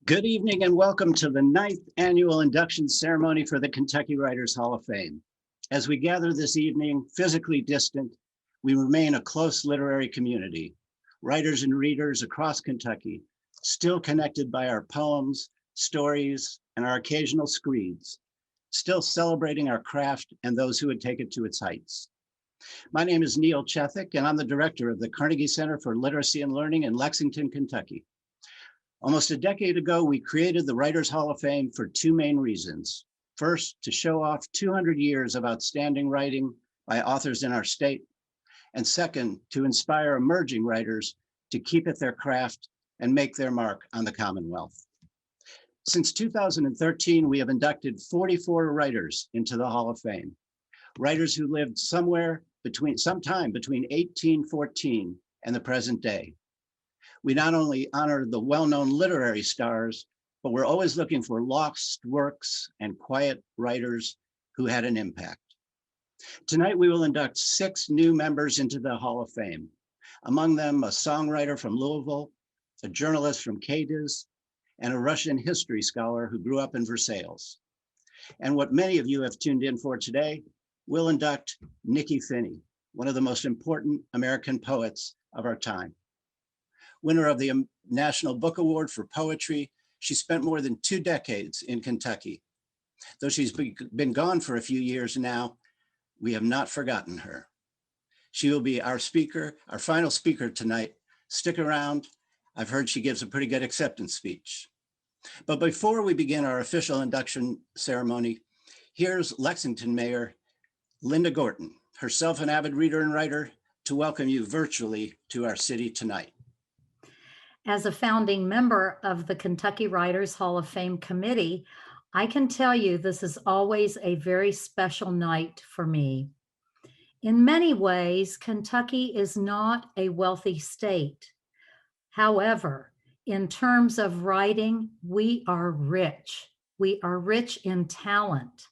Good evening and welcome to the 9th annual induction ceremony for the Kentucky Writers Hall of Fame. As we gather this evening, physically distant, we remain a close literary community, writers and readers across Kentucky, still connected by our poems, stories, and our occasional screeds, still celebrating our craft and those who would take it to its heights. My name is Neil Chethik, and I'm the director of the Carnegie Center for Literacy and Learning in Lexington, Kentucky. Almost a decade ago, we created the Writers Hall of Fame for two main reasons. First, to show off 200 years of outstanding writing by authors in our state. And second, to inspire emerging writers to keep at their craft and make their mark on the Commonwealth. Since 2013, we have inducted 44 writers into the Hall of Fame. Writers who lived sometime between 1814 and the present day. We not only honor the well-known literary stars, but we're always looking for lost works and quiet writers who had an impact. Tonight, we will induct 6 new members into the Hall of Fame. Among them, a songwriter from Louisville, a journalist from Cadiz, and a Russian history scholar who grew up in Versailles. And what many of you have tuned in for today, we'll induct Nikky Finney, one of the most important American poets of our time. Winner of the National Book Award for Poetry, she spent more than 2 decades in Kentucky. Though she's been gone for a few years now, we have not forgotten her. She will be our speaker, our final speaker tonight. Stick around. I've heard she gives a pretty good acceptance speech. But before we begin our official induction ceremony, here's Lexington Mayor Linda Gorton, herself an avid reader and writer, to welcome you virtually to our city tonight. As a founding member of the Kentucky Writers Hall of Fame Committee, I can tell you this is always a very special night for me. In many ways, Kentucky is not a wealthy state. However, in terms of writing, we are rich. We are rich in talent.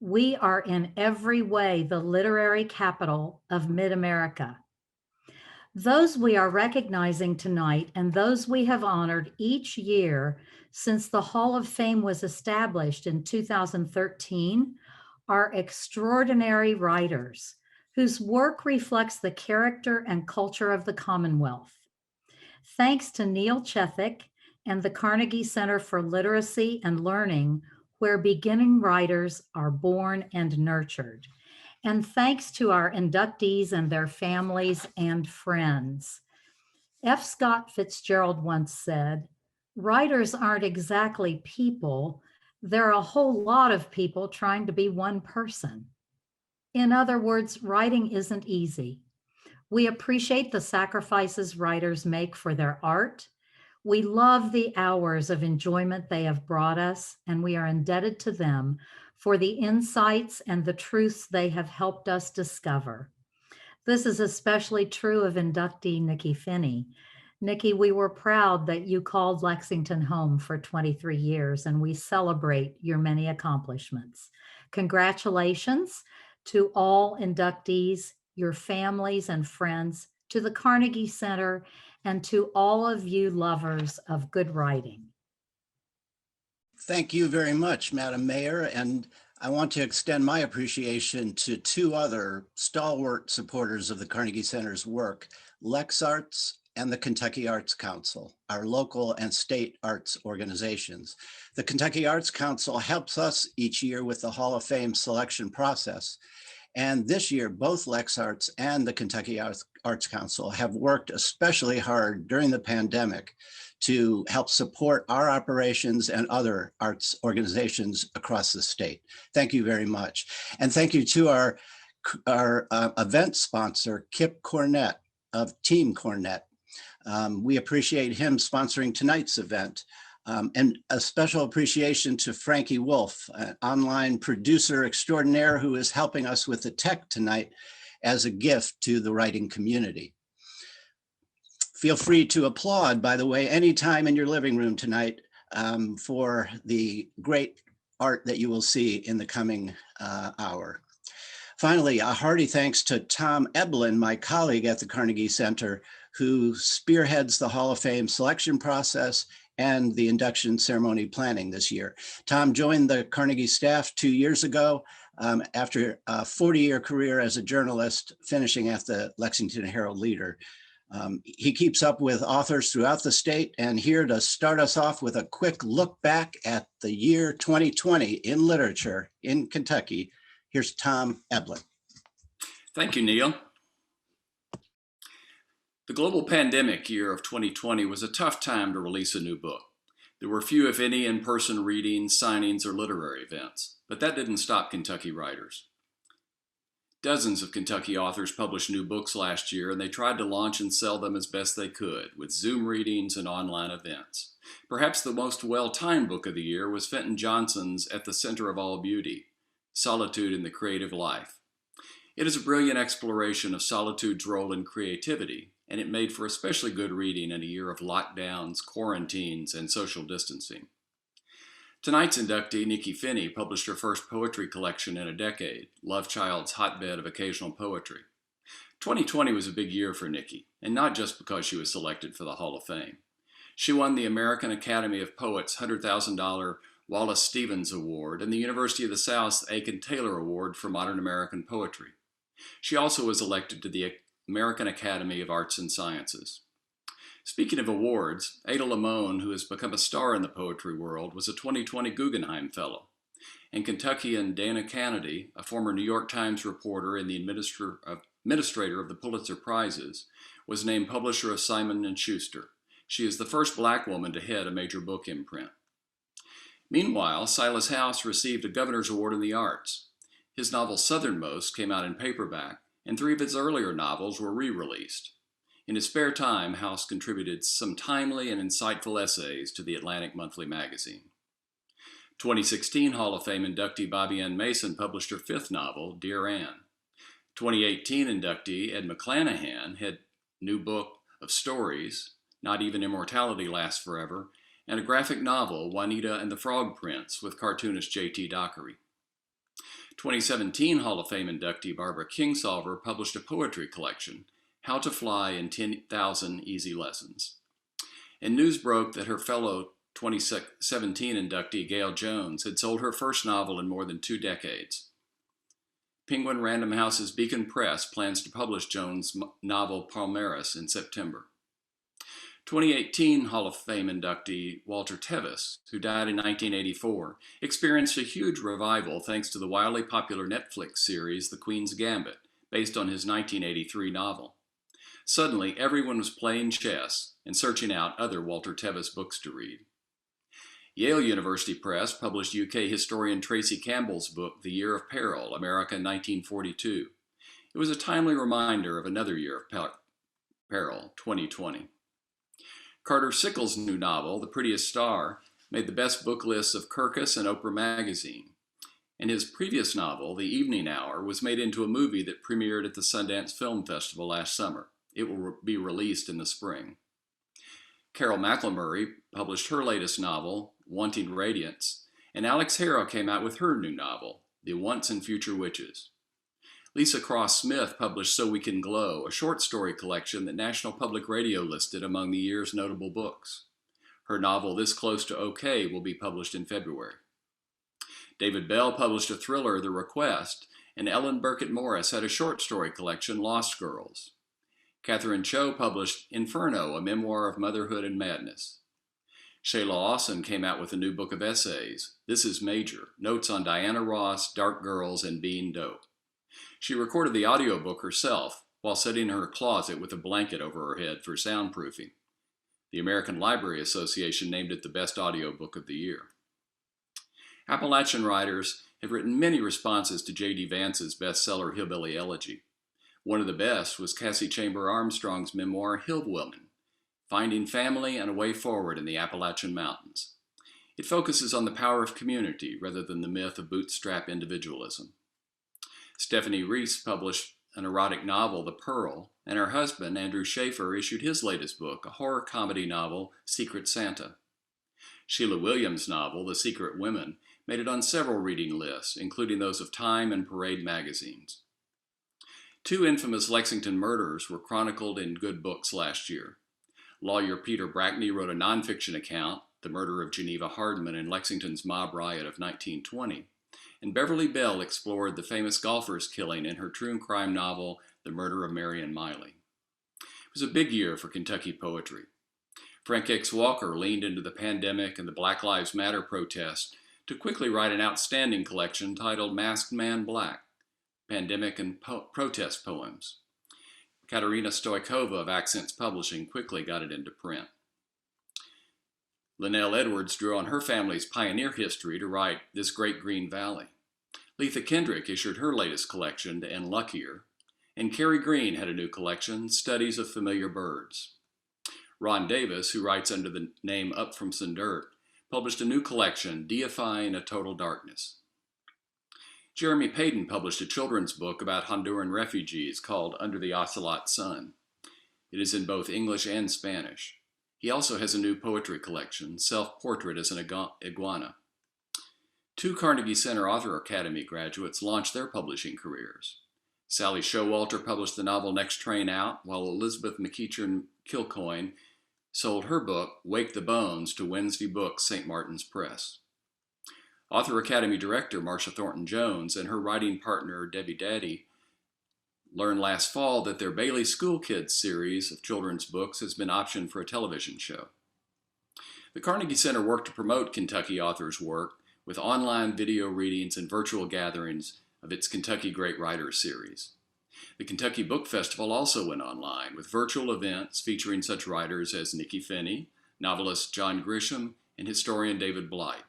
We are in every way the literary capital of mid-America. Those we are recognizing tonight and those we have honored each year since the Hall of Fame was established in 2013 are extraordinary writers whose work reflects the character and culture of the Commonwealth. Thanks to Neil Chethik and the Carnegie Center for Literacy and Learning, where beginning writers are born and nurtured. And thanks to our inductees and their families and friends. F. Scott Fitzgerald once said, "Writers aren't exactly people. They're a whole lot of people trying to be one person." In other words, writing isn't easy. We appreciate the sacrifices writers make for their art. We love the hours of enjoyment they have brought us, and we are indebted to them for the insights and the truths they have helped us discover. This is especially true of inductee Nikky Finney. Nikky, we were proud that you called Lexington home for 23 years, and we celebrate your many accomplishments. Congratulations to all inductees, your families and friends, to the Carnegie Center, and to all of you lovers of good writing. Thank you very much, Madam Mayor, and I want to extend my appreciation to 2 other stalwart supporters of the Carnegie Center's work, LexArts and the Kentucky Arts Council, our local and state arts organizations. The Kentucky Arts Council helps us each year with the Hall of Fame selection process. And this year, both LexArts and the Kentucky Arts Council have worked especially hard during the pandemic to help support our operations and other arts organizations across the state. Thank you very much. And thank you to our event sponsor, Kip Cornett of Team Cornett. We appreciate him sponsoring tonight's event. And a special appreciation to Frankie Wolf, an online producer extraordinaire who is helping us with the tech tonight as a gift to the writing community. Feel free to applaud, by the way, anytime in your living room tonight for the great art that you will see in the coming hour. Finally, a hearty thanks to Tom Eblen, my colleague at the Carnegie Center, who spearheads the Hall of Fame selection process and the induction ceremony planning this year. Tom joined the Carnegie staff 2 years ago after a 40-year career as a journalist, finishing at the Lexington Herald-Leader. He keeps up with authors throughout the state, and here to start us off with a quick look back at the year 2020 in literature in Kentucky, here's Tom Eblen. Thank you, Neil. The global pandemic year of 2020 was a tough time to release a new book. There were few, if any, in-person readings, signings, or literary events, but that didn't stop Kentucky writers. Dozens of Kentucky authors published new books last year, and they tried to launch and sell them as best they could, with Zoom readings and online events. Perhaps the most well-timed book of the year was Fenton Johnson's At the Center of All Beauty, Solitude in the Creative Life. It is a brilliant exploration of solitude's role in creativity, and it made for especially good reading in a year of lockdowns, quarantines, and social distancing. Tonight's inductee, Nikky Finney, published her first poetry collection in a decade, Love Child's Hotbed of Occasional Poetry. 2020 was a big year for Nikky, and not just because she was selected for the Hall of Fame. She won the American Academy of Poets' $100,000 Wallace Stevens Award and the University of the South's Aiken Taylor Award for Modern American Poetry. She also was elected to the American Academy of Arts and Sciences. Speaking of awards, Ada Limon, who has become a star in the poetry world, was a 2020 Guggenheim Fellow. And Kentuckian Dana Kennedy, a former New York Times reporter and the administrator of the Pulitzer Prizes, was named publisher of Simon & Schuster. She is the first Black woman to head a major book imprint. Meanwhile, Silas House received a Governor's Award in the Arts. His novel Southernmost came out in paperback, and 3 of his earlier novels were re-released. In his spare time, House contributed some timely and insightful essays to the Atlantic Monthly magazine. 2016 Hall of Fame inductee Bobby Ann Mason published her 5th novel, Dear Ann. 2018 inductee Ed McClanahan had a new book of stories, Not Even Immortality Lasts Forever, and a graphic novel, Juanita and the Frog Prince, with cartoonist J.T. Dockery. 2017 Hall of Fame inductee Barbara Kingsolver published a poetry collection, How to Fly in 10,000 Easy Lessons. And news broke that her fellow 2017 inductee Gail Jones had sold her first novel in more than 2 decades. Penguin Random House's Beacon Press plans to publish Jones' novel Palmaris in September. 2018 Hall of Fame inductee Walter Tevis, who died in 1984, experienced a huge revival thanks to the wildly popular Netflix series The Queen's Gambit, based on his 1983 novel. Suddenly, everyone was playing chess and searching out other Walter Tevis books to read. Yale University Press published UK historian Tracy Campbell's book, The Year of Peril, America in 1942. It was a timely reminder of another year of peril, 2020. Carter Sickles' new novel, The Prettiest Star, made the best book lists of Kirkus and Oprah magazine. And his previous novel, The Evening Hour, was made into a movie that premiered at the Sundance Film Festival last summer. It will be released in the spring. Carol McLemurray published her latest novel, Wanting Radiance, and Alex Hara came out with her new novel, The Once and Future Witches. Lisa Cross Smith published So We Can Glow, a short story collection that National Public Radio listed among the year's notable books. Her novel, This Close to OK, will be published in February. David Bell published a thriller, The Request, and Ellen Burkett Morris had a short story collection, Lost Girls. Catherine Cho published Inferno, a memoir of motherhood and madness. Shayla Lawson came out with a new book of essays, This Is Major, Notes on Diana Ross, Dark Girls, and Being Dope. She recorded the audiobook herself while sitting in her closet with a blanket over her head for soundproofing. The American Library Association named it the best audiobook of the year. Appalachian writers have written many responses to J.D. Vance's bestseller Hillbilly Elegy. One of the best was Cassie Chamber Armstrong's memoir Hillwoman, Finding Family and a Way Forward in the Appalachian Mountains. It focuses on the power of community rather than the myth of bootstrap individualism. Stephanie Reese published an erotic novel, The Pearl, and her husband, Andrew Schaefer, issued his latest book, a horror comedy novel, Secret Santa. Sheila Williams' novel, The Secret Women, made it on several reading lists, including those of Time and Parade magazines. 2 infamous Lexington murders were chronicled in good books last year. Lawyer Peter Brackney wrote a nonfiction account, The Murder of Geneva Hardman in Lexington's mob riot of 1920. And Beverly Bell explored the famous golfer's killing in her true crime novel, The Murder of Marion Miley. It was a big year for Kentucky poetry. Frank X. Walker leaned into the pandemic and the Black Lives Matter protest to quickly write an outstanding collection titled Masked Man Black, Pandemic and Protest Poems. Katerina Stoikova of Accents Publishing quickly got it into print. Linnell Edwards drew on her family's pioneer history to write This Great Green Valley. Letha Kendrick issued her latest collection, To End Luckier, and Carrie Green had a new collection, Studies of Familiar Birds. Ron Davis, who writes under the name Up From Some Dirt, published a new collection, Deifying a Total Darkness. Jeremy Payton published a children's book about Honduran refugees called Under the Ocelot Sun. It is in both English and Spanish. He also has a new poetry collection, Self-Portrait as an Iguana. 2 Carnegie Center Author Academy graduates launched their publishing careers. Sally Showalter published the novel Next Train Out, while Elizabeth McEachern Kilcoyne sold her book, Wake the Bones, to Wednesday Books, St. Martin's Press. Author Academy Director Marsha Thornton Jones and her writing partner Debbie Daddy learned last fall that their Bailey School Kids series of children's books has been optioned for a television show. The Carnegie Center worked to promote Kentucky authors' work with online video readings and virtual gatherings of its Kentucky Great Writers series. The Kentucky Book Festival also went online with virtual events featuring such writers as Nikky Finney, novelist John Grisham, and historian David Blight.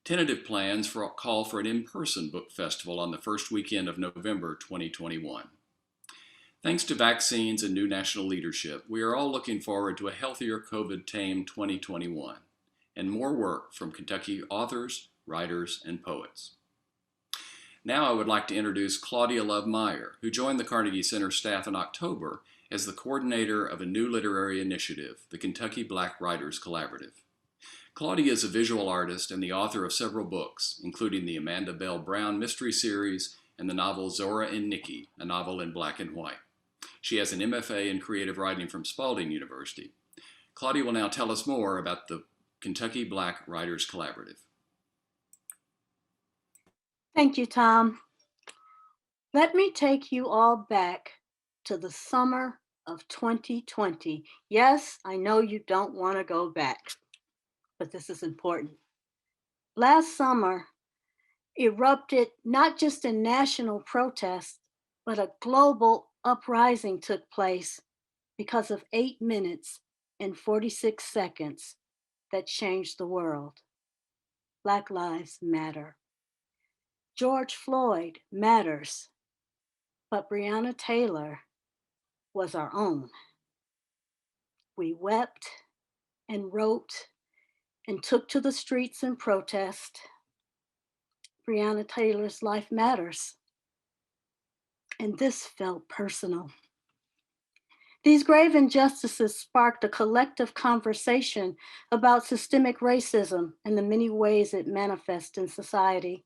Tentative plans call for an in-person book festival on the first weekend of November 2021. Thanks to vaccines and new national leadership, we are all looking forward to a healthier COVID-tamed 2021 and more work from Kentucky authors, writers, and poets. Now I would like to introduce Claudia Love Mair, who joined the Carnegie Center staff in October as the coordinator of a new literary initiative, the Kentucky Black Writers Collaborative. Claudia is a visual artist and the author of several books, including the Amanda Bell Brown mystery series and the novel Zora and Nikki, a novel in black and white. She has an MFA in creative writing from Spalding University. Claudia will now tell us more about the Kentucky Black Writers Collaborative. Thank you, Tom. Let me take you all back to the summer of 2020. Yes, I know you don't want to go back, but this is important. Last summer erupted not just a national protest, but a global uprising took place because of 8 minutes and 46 seconds that changed the world. Black Lives Matter. George Floyd matters, but Breonna Taylor was our own. We wept and wrote and took to the streets in protest. Breonna Taylor's life matters. And this felt personal. These grave injustices sparked a collective conversation about systemic racism and the many ways it manifests in society.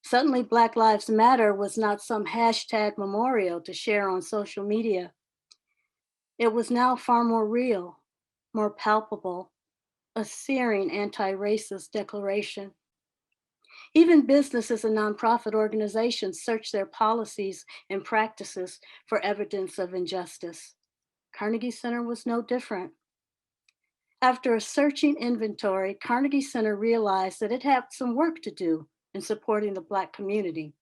Suddenly, Black Lives Matter was not some hashtag memorial to share on social media. It was now far more real, more palpable, a searing anti-racist declaration. Even businesses and nonprofit organizations search their policies and practices for evidence of injustice. Carnegie Center was no different. After a searching inventory, Carnegie Center realized that it had some work to do in supporting the Black community,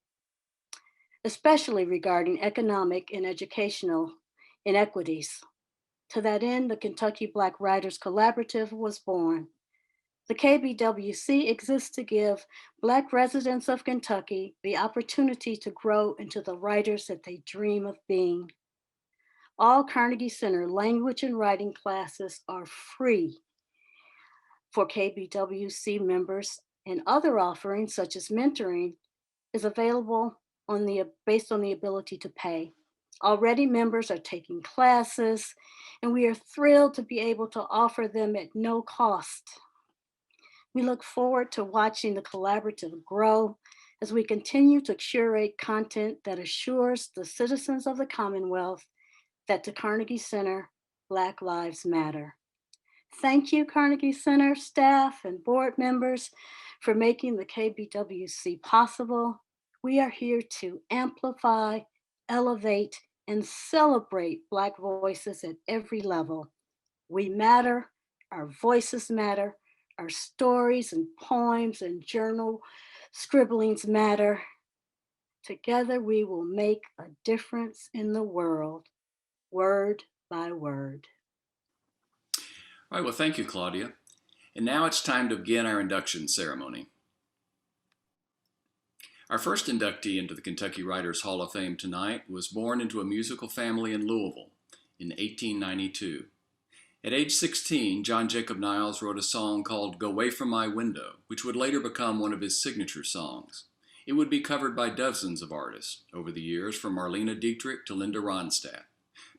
especially regarding economic and educational inequities. To that end, the Kentucky Black Writers Collaborative was born. The KBWC exists to give Black residents of Kentucky the opportunity to grow into the writers that they dream of being. All Carnegie Center language and writing classes are free for KBWC members, and other offerings such as mentoring is available based on the ability to pay. Already members are taking classes, and we are thrilled to be able to offer them at no cost. We look forward to watching the collaborative grow as we continue to curate content that assures the citizens of the Commonwealth that to Carnegie Center, Black Lives Matter. Thank you, Carnegie Center staff and board members, for making the KBWC possible. We are here to amplify, elevate, and celebrate Black voices at every level. We matter, our voices matter, our stories and poems and journal scribblings matter. Together we will make a difference in the world, word by word. All right, well, thank you, Claudia. And now it's time to begin our induction ceremony. Our first inductee into the Kentucky Writers Hall of Fame tonight was born into a musical family in Louisville in 1892. At age 16, John Jacob Niles wrote a song called Go Away From My Window, which would later become one of his signature songs. It would be covered by dozens of artists over the years, from Marlene Dietrich to Linda Ronstadt.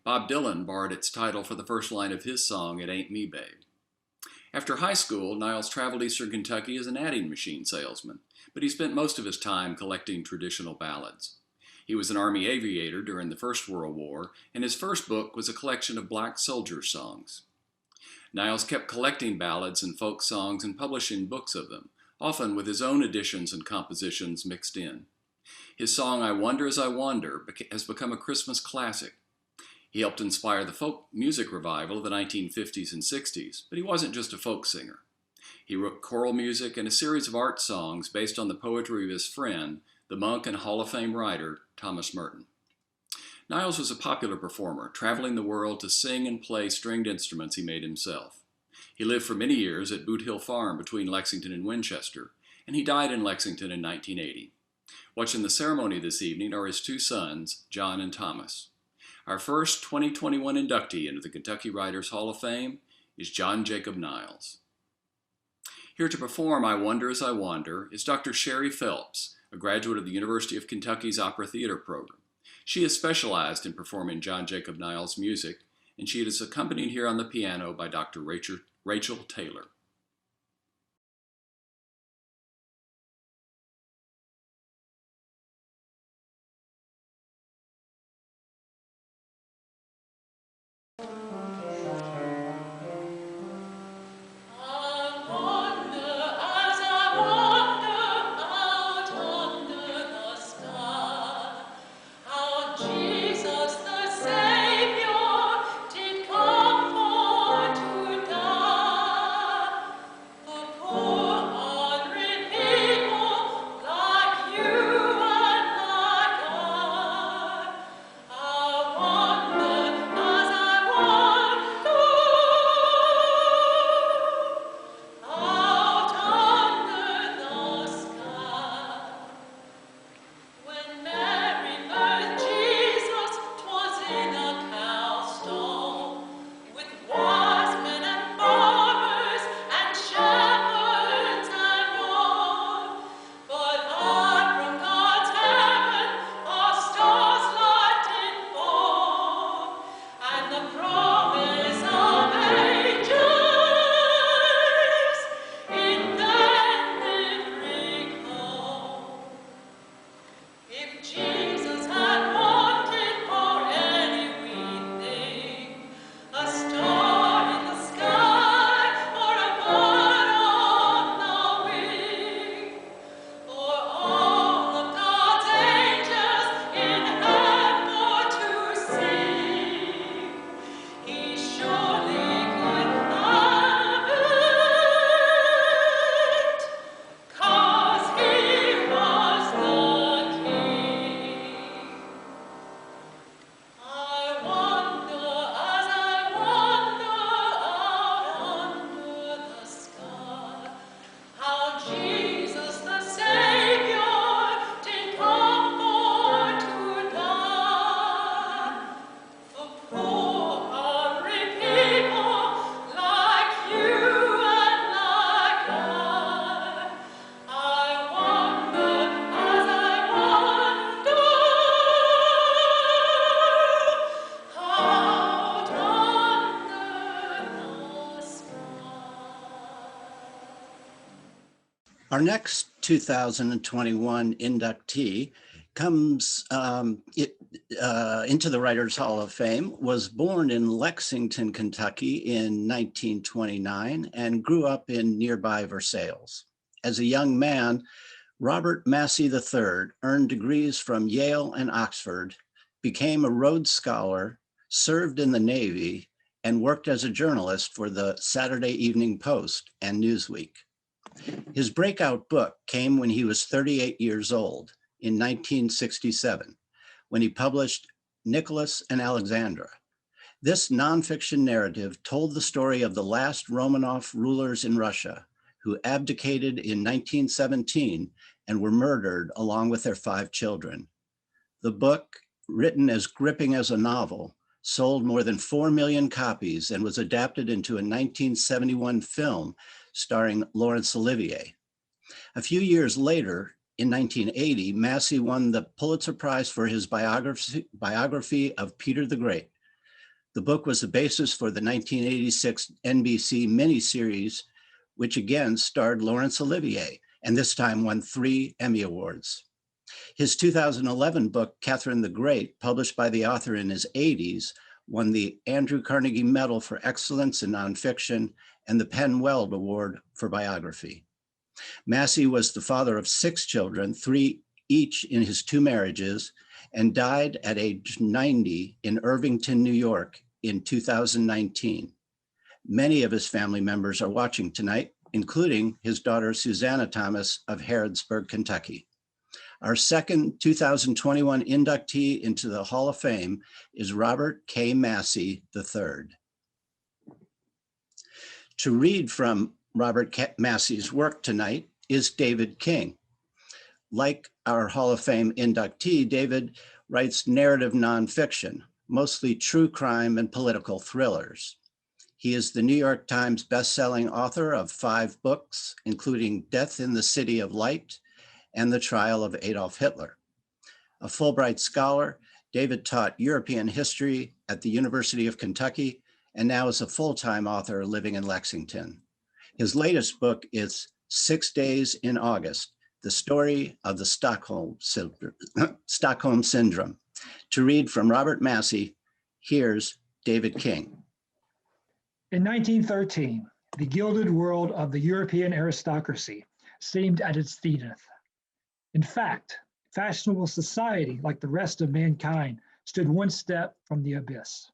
Bob Dylan borrowed its title for the first line of his song, It Ain't Me, Babe. After high school, Niles traveled eastern Kentucky as an adding machine salesman, but he spent most of his time collecting traditional ballads. He was an Army aviator during the First World War, and his first book was a collection of black soldier songs. Niles kept collecting ballads and folk songs and publishing books of them, often with his own additions and compositions mixed in. His song, I Wonder As I Wander, has become a Christmas classic. He helped inspire the folk music revival of the 1950s and 60s, but he wasn't just a folk singer. He wrote choral music and a series of art songs based on the poetry of his friend, the monk and Hall of Fame writer, Thomas Merton. Niles was a popular performer, traveling the world to sing and play stringed instruments he made himself. He lived for many years at Boot Hill Farm between Lexington and Winchester, and he died in Lexington in 1980. Watching the ceremony this evening are his two sons, John and Thomas. Our first 2021 inductee into the Kentucky Writers Hall of Fame is John Jacob Niles. Here to perform I Wonder As I Wander is Dr. Sherri Phelps, a graduate of the University of Kentucky's Opera Theater program. She has specialized in performing John Jacob Niles music, and she is accompanied here on the piano by Dr. Rachel Taylor. Our next 2021 inductee comes into the Writers Hall of Fame, was born in Lexington, Kentucky in 1929 and grew up in nearby Versailles. As a young man, Robert Massie III earned degrees from Yale and Oxford, became a Rhodes Scholar, served in the Navy, and worked as a journalist for the Saturday Evening Post and Newsweek. His breakout book came when he was 38 years old in 1967, when he published Nicholas and Alexandra. This nonfiction narrative told the story of the last Romanov rulers in Russia who abdicated in 1917 and were murdered along with their 5 children. The book, written as gripping as a novel, sold more than 4 million copies and was adapted into a 1971 film starring Laurence Olivier. A few years later, in 1980, Massie won the Pulitzer Prize for his biography of Peter the Great. The book was the basis for the 1986 NBC miniseries, which again starred Laurence Olivier, and this time won 3 Emmy Awards. His 2011 book, Catherine the Great, published by the author in his 80s, won the Andrew Carnegie Medal for Excellence in Nonfiction and the Penn Weld Award for Biography. Massie was the father of 6 children, 3 each in his 2 marriages, and died at age 90 in Irvington, New York in 2019. Many of his family members are watching tonight, including his daughter, Susanna Thomas of Harrodsburg, Kentucky. Our second 2021 inductee into the Hall of Fame is Robert K. Massie III. To read from Robert Massie's work tonight is David King. Like our Hall of Fame inductee, David writes narrative nonfiction, mostly true crime and political thrillers. He is the New York Times bestselling author of 5 books, including Death in the City of Light and The Trial of Adolf Hitler. A Fulbright scholar, David taught European history at the University of Kentucky and now is a full-time author living in Lexington. His latest book is 6 Days in August, the story of the Stockholm Syndrome. To read from Robert Massie, here's David King. In 1913, the gilded world of the European aristocracy seemed at its zenith. In fact, fashionable society, like the rest of mankind, stood one step from the abyss.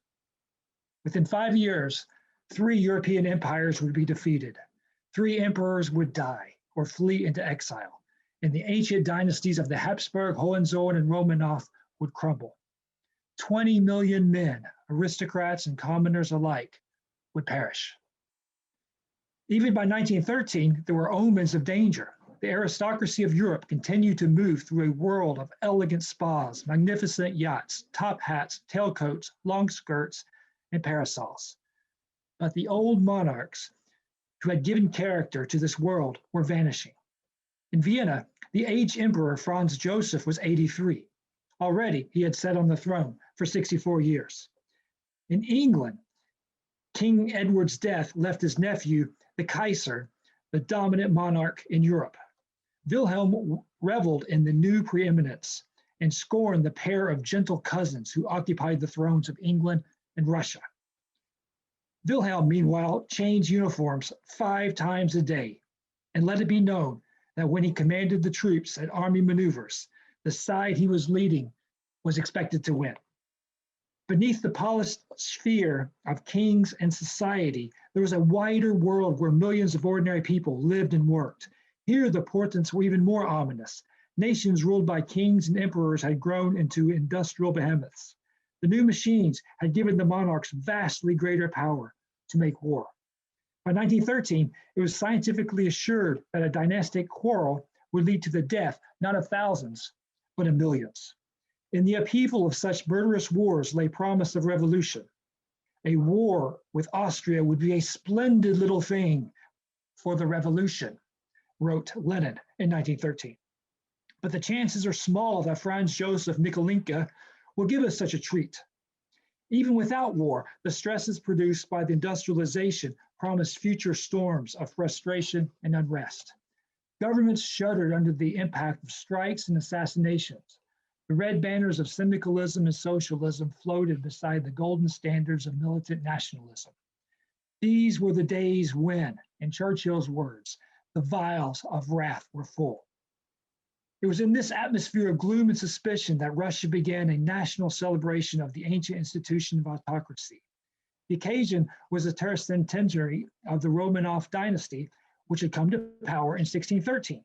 Within 5 years, 3 European empires would be defeated. 3 emperors would die or flee into exile, and the ancient dynasties of the Habsburg, Hohenzollern, and Romanov would crumble. 20 million men, aristocrats and commoners alike, would perish. Even by 1913, there were omens of danger. The aristocracy of Europe continued to move through a world of elegant spas, magnificent yachts, top hats, tailcoats, long skirts, and parasols. But the old monarchs who had given character to this world were vanishing. In Vienna, the aged emperor Franz Joseph was 83. Already, he had sat on the throne for 64 years. In England, King Edward's death left his nephew, the Kaiser, the dominant monarch in Europe. Wilhelm reveled in the new preeminence and scorned the pair of gentle cousins who occupied the thrones of England and Russia. Wilhelm, meanwhile, changed uniforms 5 times a day and let it be known that when he commanded the troops at army maneuvers, the side he was leading was expected to win. Beneath the polished sphere of kings and society, there was a wider world where millions of ordinary people lived and worked. Here, the portents were even more ominous. Nations ruled by kings and emperors had grown into industrial behemoths. The new machines had given the monarchs vastly greater power to make war. By 1913, it was scientifically assured that a dynastic quarrel would lead to the death not of thousands, but of millions. In the upheaval of such murderous wars lay promise of revolution. A war with Austria would be a splendid little thing for the revolution, wrote Lenin in 1913. But the chances are small that Franz Joseph Nikolinka will give us such a treat. Even without war, the stresses produced by the industrialization promised future storms of frustration and unrest. Governments shuddered under the impact of strikes and assassinations. The red banners of syndicalism and socialism floated beside the golden standards of militant nationalism. These were the days when, in Churchill's words, the vials of wrath were full. It was in this atmosphere of gloom and suspicion that Russia began a national celebration of the ancient institution of autocracy. The occasion was the tercentenary of the Romanov dynasty, which had come to power in 1613.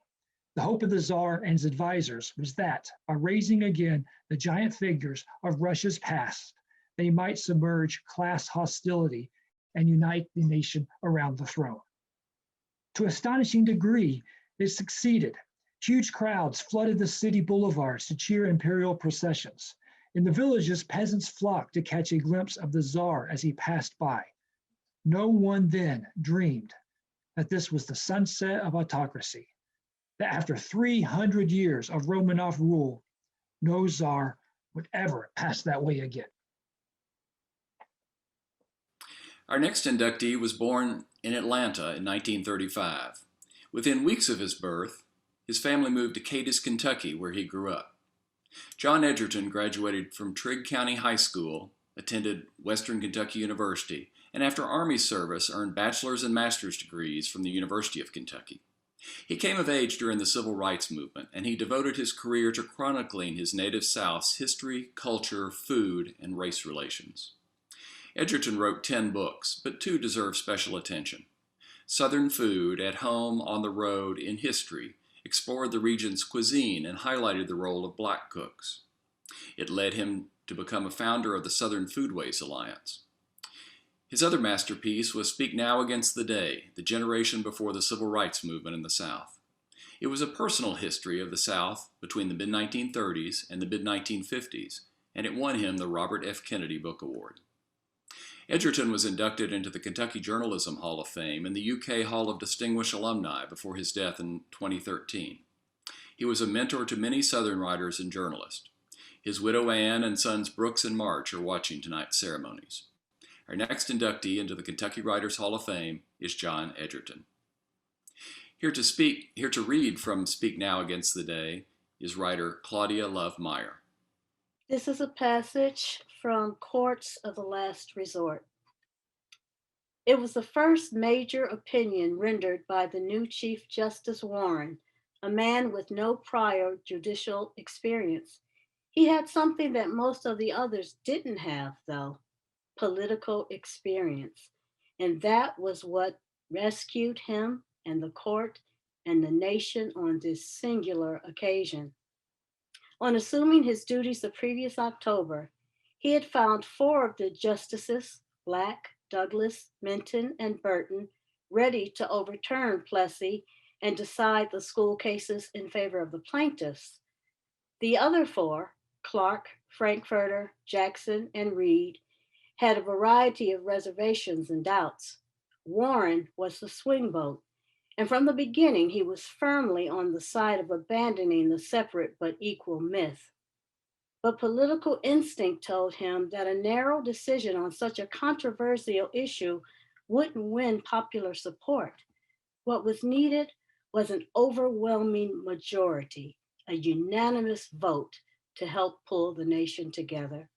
The hope of the Tsar and his advisors was that, by raising again the giant figures of Russia's past, they might submerge class hostility and unite the nation around the throne. To astonishing degree, it succeeded. Huge crowds flooded the city boulevards to cheer imperial processions. In the villages, peasants flocked to catch a glimpse of the Tsar as he passed by. No one then dreamed that this was the sunset of autocracy, that after 300 years of Romanov rule, no Tsar would ever pass that way again. Our next inductee was born in Atlanta in 1935. Within weeks of his birth, his family moved to Cadiz, Kentucky, where he grew up. John Egerton graduated from Trigg County High School, attended Western Kentucky University, and after Army service earned bachelor's and master's degrees from the University of Kentucky. He came of age during the Civil Rights Movement, and he devoted his career to chronicling his native South's history, culture, food, and race relations. Egerton wrote 10 books, but 2 deserve special attention. Southern Food, At Home, On the Road, in History, explored the region's cuisine and highlighted the role of black cooks. It led him to become a founder of the Southern Foodways Alliance. His other masterpiece was Speak Now Against the Day, the generation before the Civil Rights Movement in the South. It was a personal history of the South between the mid-1930s and the mid-1950s, and it won him the Robert F. Kennedy Book Award. Egerton was inducted into the Kentucky Journalism Hall of Fame and the UK Hall of Distinguished Alumni before his death in 2013. He was a mentor to many Southern writers and journalists. His widow Anne and sons Brooks and March are watching tonight's ceremonies. Our next inductee into the Kentucky Writers Hall of Fame is John Egerton. Here to read from Speak Now Against the Day is writer Claudia Love Mair. This is a passage from Courts of the Last Resort. It was the first major opinion rendered by the new Chief Justice Warren, a man with no prior judicial experience. He had something that most of the others didn't have, though: political experience. And that was what rescued him and the court and the nation on this singular occasion. On assuming his duties the previous October, he had found 4 of the justices, Black, Douglas, Minton, and Burton, ready to overturn Plessy and decide the school cases in favor of the plaintiffs. The other 4, Clark, Frankfurter, Jackson, and Reed, had a variety of reservations and doubts. Warren was the swing vote, and from the beginning he was firmly on the side of abandoning the separate but equal myth. But political instinct told him that a narrow decision on such a controversial issue wouldn't win popular support. What was needed was an overwhelming majority, a unanimous vote to help pull the nation together.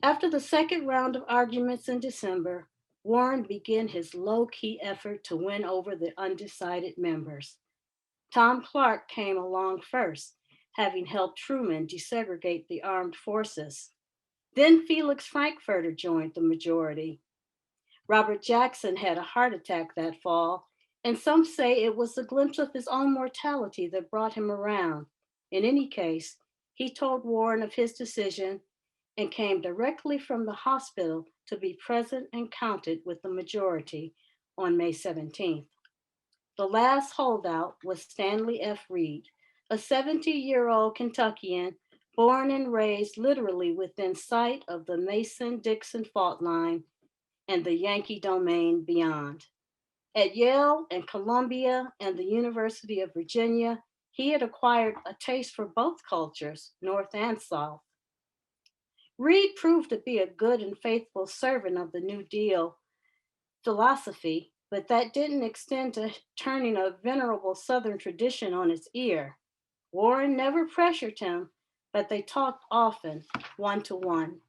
After the second round of arguments in December, Warren began his low-key effort to win over the undecided members. Tom Clark came along first, having helped Truman desegregate the armed forces. Then Felix Frankfurter joined the majority. Robert Jackson had a heart attack that fall, and some say it was a glimpse of his own mortality that brought him around. In any case, he told Warren of his decision and came directly from the hospital to be present and counted with the majority on May 17th. The last holdout was Stanley F. Reed, a 70-year-old Kentuckian born and raised literally within sight of the Mason-Dixon fault line and the Yankee domain beyond. At Yale and Columbia and the University of Virginia, he had acquired a taste for both cultures, North and South. Reed proved to be a good and faithful servant of the New Deal philosophy, but that didn't extend to turning a venerable Southern tradition on its ear. Warren never pressured him, but they talked often, one-to-one.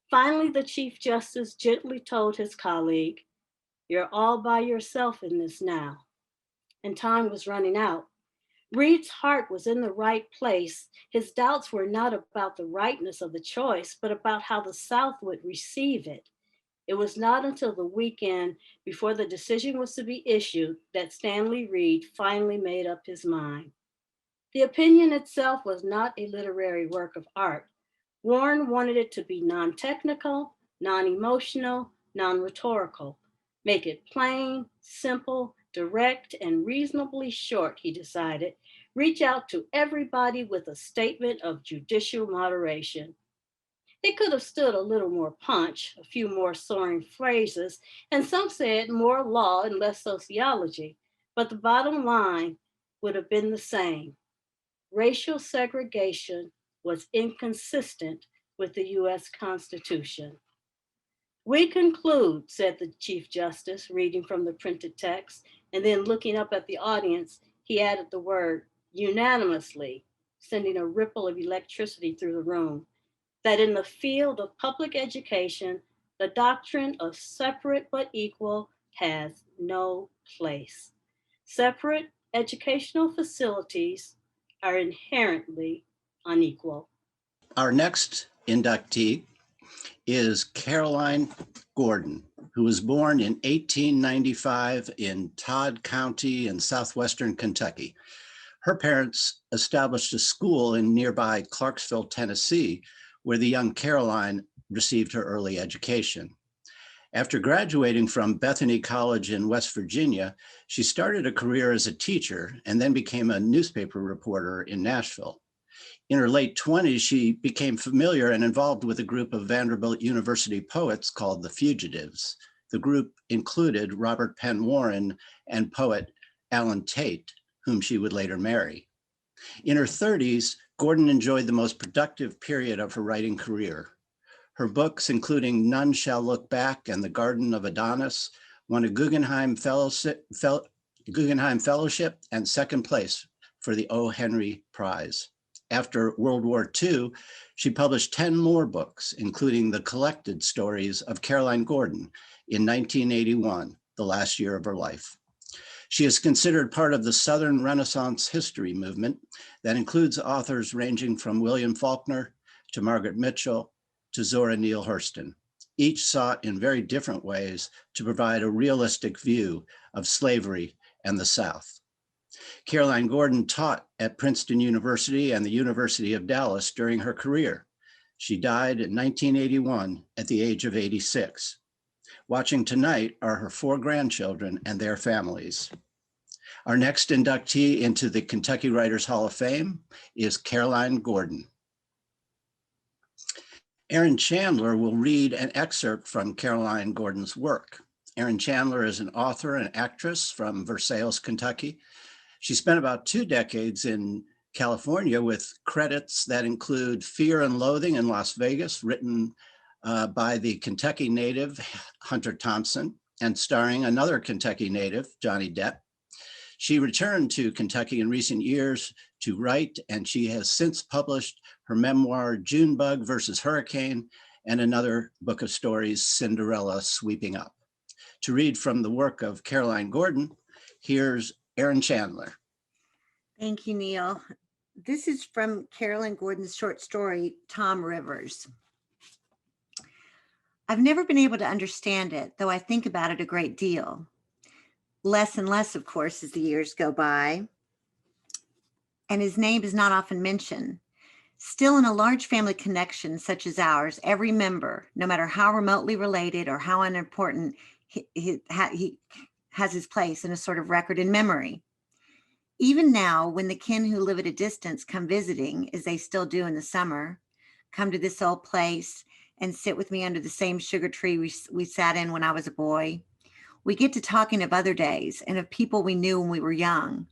Finally, the Chief Justice gently told his colleague, "You're all by yourself in this now." And time was running out. Reed's heart was in the right place. His doubts were not about the rightness of the choice, but about how the South would receive it. It was not until the weekend before the decision was to be issued that Stanley Reed finally made up his mind. The opinion itself was not a literary work of art. Warren wanted it to be non-technical, non-emotional, non-rhetorical. Make it plain, simple, direct, and reasonably short, he decided. Reach out to everybody with a statement of judicial moderation. It could have stood a little more punch, a few more soaring phrases, and some said more law and less sociology, but the bottom line would have been the same. Racial segregation was inconsistent with the US Constitution. "We conclude," said the Chief Justice, reading from the printed text, and then looking up at the audience, he added the word unanimously, sending a ripple of electricity through the room, "that in the field of public education, the doctrine of separate but equal has no place. Separate educational facilities are inherently unequal." Our next inductee is Caroline Gordon, who was born in 1895 in Todd County in southwestern Kentucky. Her parents established a school in nearby Clarksville, Tennessee, where the young Caroline received her early education. After graduating from Bethany College in West Virginia, she started a career as a teacher and then became a newspaper reporter in Nashville. In her late 20s, she became familiar and involved with a group of Vanderbilt University poets called the Fugitives. The group included Robert Penn Warren and poet Allen Tate, whom she would later marry. In her 30s, Gordon enjoyed the most productive period of her writing career. Her books, including None Shall Look Back and The Garden of Adonis, won a Guggenheim Fellowship and second place for the O. Henry Prize. After World War II, she published 10 more books, including the collected stories of Caroline Gordon in 1981, the last year of her life. She is considered part of the Southern Renaissance history movement that includes authors ranging from William Faulkner to Margaret Mitchell to Zora Neale Hurston. Each sought in very different ways to provide a realistic view of slavery and the South. Caroline Gordon taught at Princeton University and the University of Dallas during her career. She died in 1981 at the age of 86. Watching tonight are her 4 grandchildren and their families. Our next inductee into the Kentucky Writers Hall of Fame is Caroline Gordon. Erin Chandler will read an excerpt from Caroline Gordon's work. Erin Chandler is an author and actress from Versailles, Kentucky. She spent about 2 decades in California with credits that include Fear and Loathing in Las Vegas, written by the Kentucky native Hunter Thompson and starring another Kentucky native, Johnny Depp. She returned to Kentucky in recent years to write, and she has since published her memoir, Junebug versus Hurricane, and another book of stories, Cinderella Sweeping Up. To read from the work of Caroline Gordon, here's Erin Chandler. Thank you, Neil. This is from Caroline Gordon's short story, Tom Rivers. I've never been able to understand it, though I think about it a great deal. Less and less, of course, as the years go by. And his name is not often mentioned. Still, in a large family connection such as ours, every member, no matter how remotely related or how unimportant, he has his place in a sort of record in memory. Even now, when the kin who live at a distance come visiting, as they still do in the summer, come to this old place and sit with me under the same sugar tree we sat in when I was a boy, we get to talking of other days and of people we knew when we were young,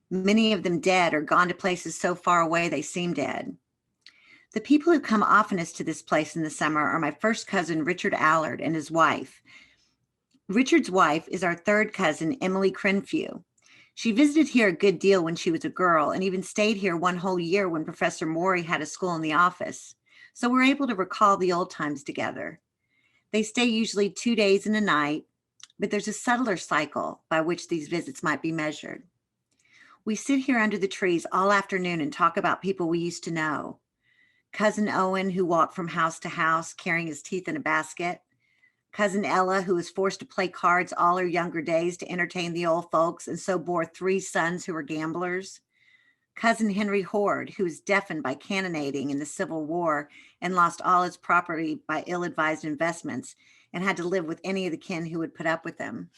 many of them dead or gone to places so far away they seem dead. The people who come oftenest to this place in the summer are my first cousin, Richard Allard, and his wife. Richard's wife is our third cousin, Emily Crenfew. She visited here a good deal when she was a girl and even stayed here one whole year when Professor Morey had a school in the office. So we're able to recall the old times together. They stay usually 2 days and a night, but there's a subtler cycle by which these visits might be measured. We sit here under the trees all afternoon and talk about people we used to know. Cousin Owen, who walked from house to house carrying his teeth in a basket. Cousin Ella, who was forced to play cards all her younger days to entertain the old folks and so bore 3 sons who were gamblers. Cousin Henry Horde, who was deafened by cannonading in the Civil War and lost all his property by ill-advised investments and had to live with any of the kin who would put up with him.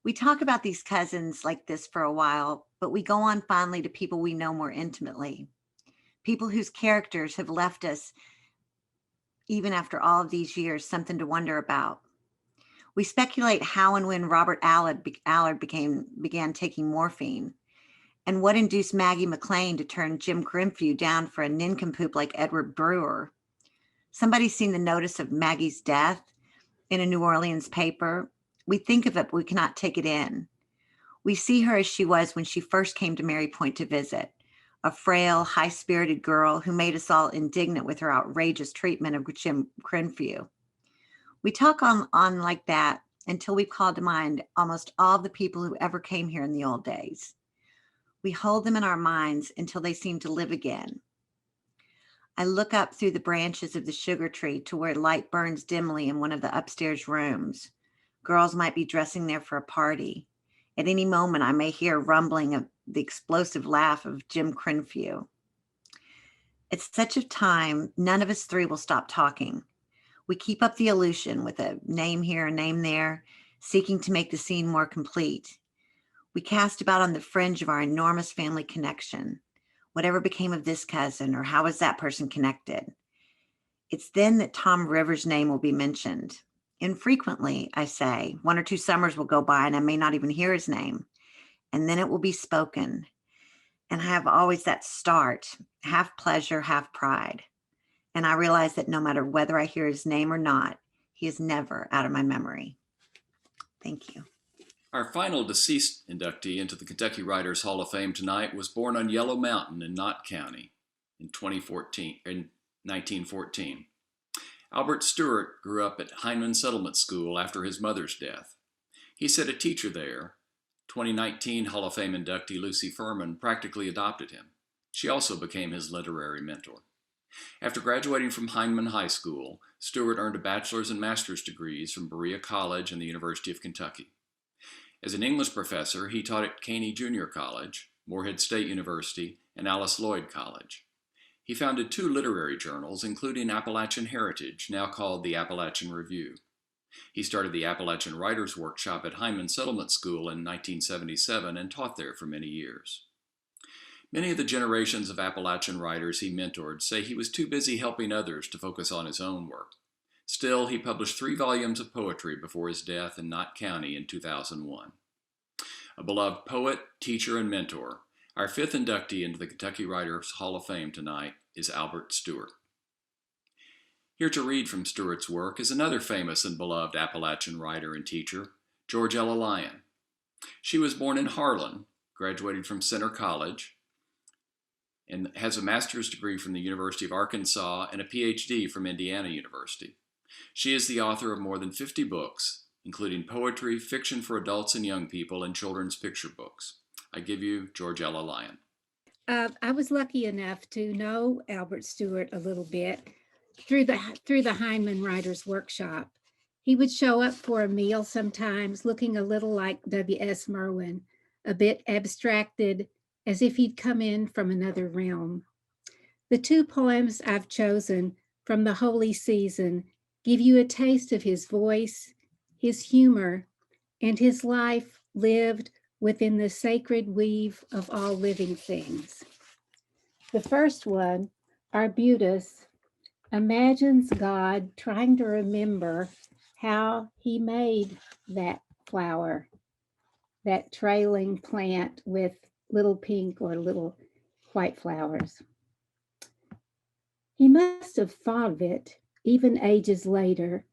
We talk about these cousins like this for a while, but we go on finally to people we know more intimately, people whose characters have left us, even after all of these years, something to wonder about. We speculate how and when Robert Allard began taking morphine, and what induced Maggie McLean to turn Jim Grimfew down for a nincompoop like Edward Brewer. Somebody's seen the notice of Maggie's death in a New Orleans paper. We think of it, but we cannot take it in. We see her as she was when she first came to Mary Point to visit, a frail, high-spirited girl who made us all indignant with her outrageous treatment of Jim Grimfew. We talk on like that until we've called to mind almost all the people who ever came here in the old days. We hold them in our minds until they seem to live again. I look up through the branches of the sugar tree to where light burns dimly in one of the upstairs rooms. Girls might be dressing there for a party. At any moment, I may hear rumbling of the explosive laugh of Jim Grimfew. At such a time, none of us 3 will stop talking. We keep up the illusion with a name here, a name there, seeking to make the scene more complete. We cast about on the fringe of our enormous family connection. Whatever became of this cousin, or how is that person connected? It's then that Tom Rivers' name will be mentioned. Infrequently, I say, 1 or 2 summers will go by and I may not even hear his name. And then it will be spoken. And I have always that start, half pleasure, half pride. And I realize that no matter whether I hear his name or not, he is never out of my memory. Thank you. Our final deceased inductee into the Kentucky Writers Hall of Fame tonight was born on Yellow Mountain in Knott County in 1914. Albert Stewart grew up at Heinemann Settlement School after his mother's death. He said a teacher there, 2019 Hall of Fame inductee Lucy Furman, practically adopted him. She also became his literary mentor. After graduating from Heinemann High School, Stewart earned a bachelor's and master's degrees from Berea College and the University of Kentucky. As an English professor, he taught at Caney Junior College, Morehead State University, and Alice Lloyd College. He founded 2 literary journals, including Appalachian Heritage, now called the Appalachian Review. He started the Appalachian Writers Workshop at Heinemann Settlement School in 1977 and taught there for many years. Many of the generations of Appalachian writers he mentored say he was too busy helping others to focus on his own work. Still, he published 3 volumes of poetry before his death in Knott County in 2001. A beloved poet, teacher, and mentor, our 5th inductee into the Kentucky Writers Hall of Fame tonight is Albert Stewart. Here to read from Stewart's work is another famous and beloved Appalachian writer and teacher, George Ella Lyon. She was born in Harlan, graduated from Center College, and has a master's degree from the University of Arkansas and a PhD from Indiana University. She is the author of more than 50 books, including poetry, fiction for adults and young people, and children's picture books. I give you George Ella Lyon. I was lucky enough to know Albert Stewart a little bit through the Heinemann Writers Workshop. He would show up for a meal sometimes looking a little like W.S. Merwin, a bit abstracted, as if he'd come in from another realm. The 2 poems I've chosen from the Holy Season give you a taste of his voice, his humor, and his life lived within the sacred weave of all living things. The first one, Arbutus, imagines God trying to remember how he made that flower, that trailing plant with little pink or little white flowers. He must have thought of it, even ages later,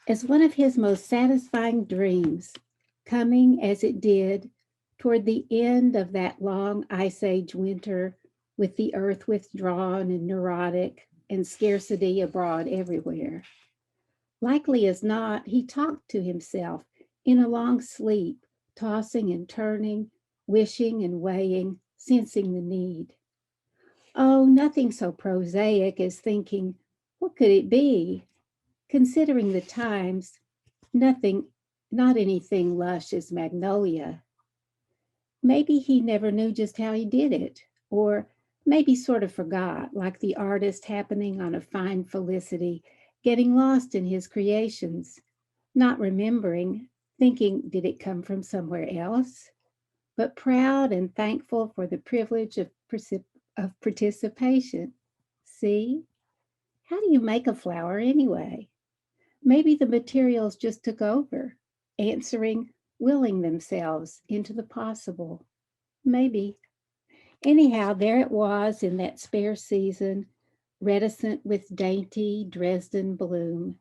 as one of his most satisfying dreams, coming as it did Toward the end of that long ice age winter, with the earth withdrawn and neurotic and scarcity abroad everywhere. Likely as not, he talked to himself in a long sleep, tossing and turning, wishing and weighing, sensing the need. Oh, nothing so prosaic as thinking, what could it be? Considering the times, nothing, not anything lush as magnolia. Maybe he never knew just how he did it, or maybe sort of forgot, like the artist happening on a fine felicity, getting lost in his creations, not remembering, thinking, did it come from somewhere else? But proud and thankful for the privilege of participation. See? How do you make a flower anyway? Maybe the materials just took over, answering, willing themselves into the possible. Maybe. Anyhow, there it was in that spare season, reticent with dainty Dresden bloom,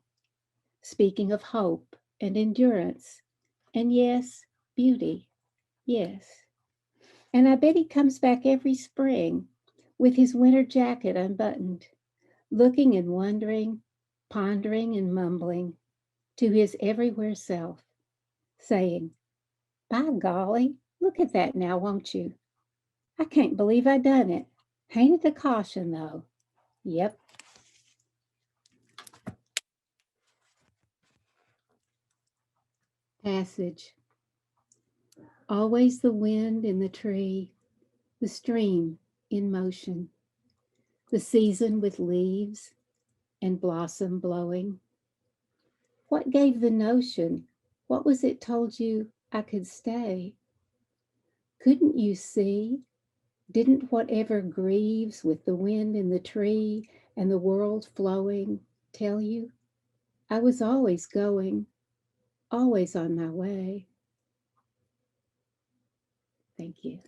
speaking of hope and endurance, and yes, beauty, yes. And I bet he comes back every spring with his winter jacket unbuttoned, looking and wondering, pondering and mumbling to his everywhere self, saying, by golly, look at that now, won't you? I can't believe I done it. Ain't it a caution, though? Yep. Passage. Always the wind in the tree, the stream in motion, the season with leaves and blossom blowing. What gave the notion? What was it told you I could stay? Couldn't you see? Didn't whatever grieves with the wind in the tree and the world flowing tell you? I was always going, always on my way. Thank you.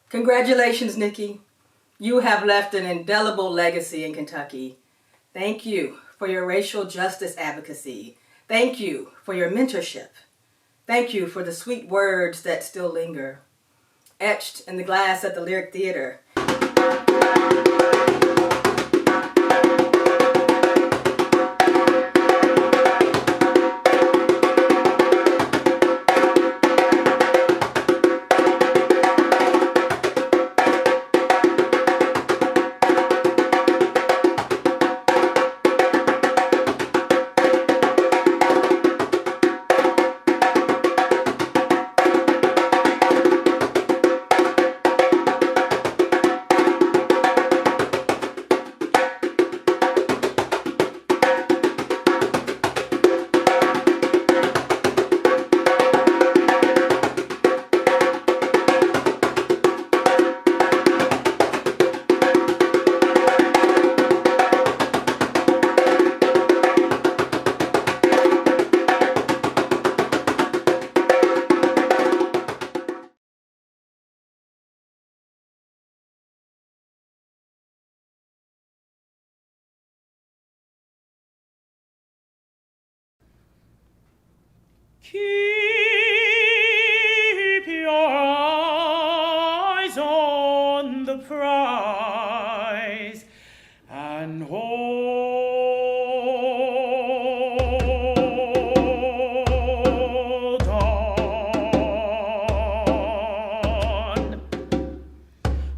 Congratulations, Nikky. You have left an indelible legacy in Kentucky. Thank you for your racial justice advocacy. Thank you for your mentorship. Thank you for the sweet words that still linger, etched in the glass at the Lyric Theater. Keep your eyes on the prize and hold on.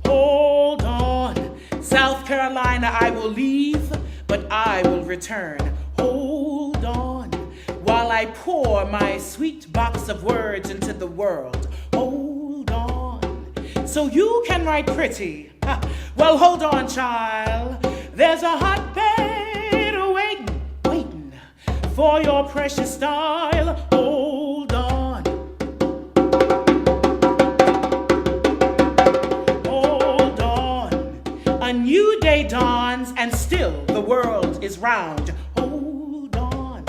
Hold on. South Carolina I will leave, but I will return. Hold on. While I pour my sweet box of words into the world. Hold on, so you can write pretty. Well, hold on, child. There's a hotbed waiting for your precious style. Hold on. Hold on. A new day dawns and world is round. Hold on.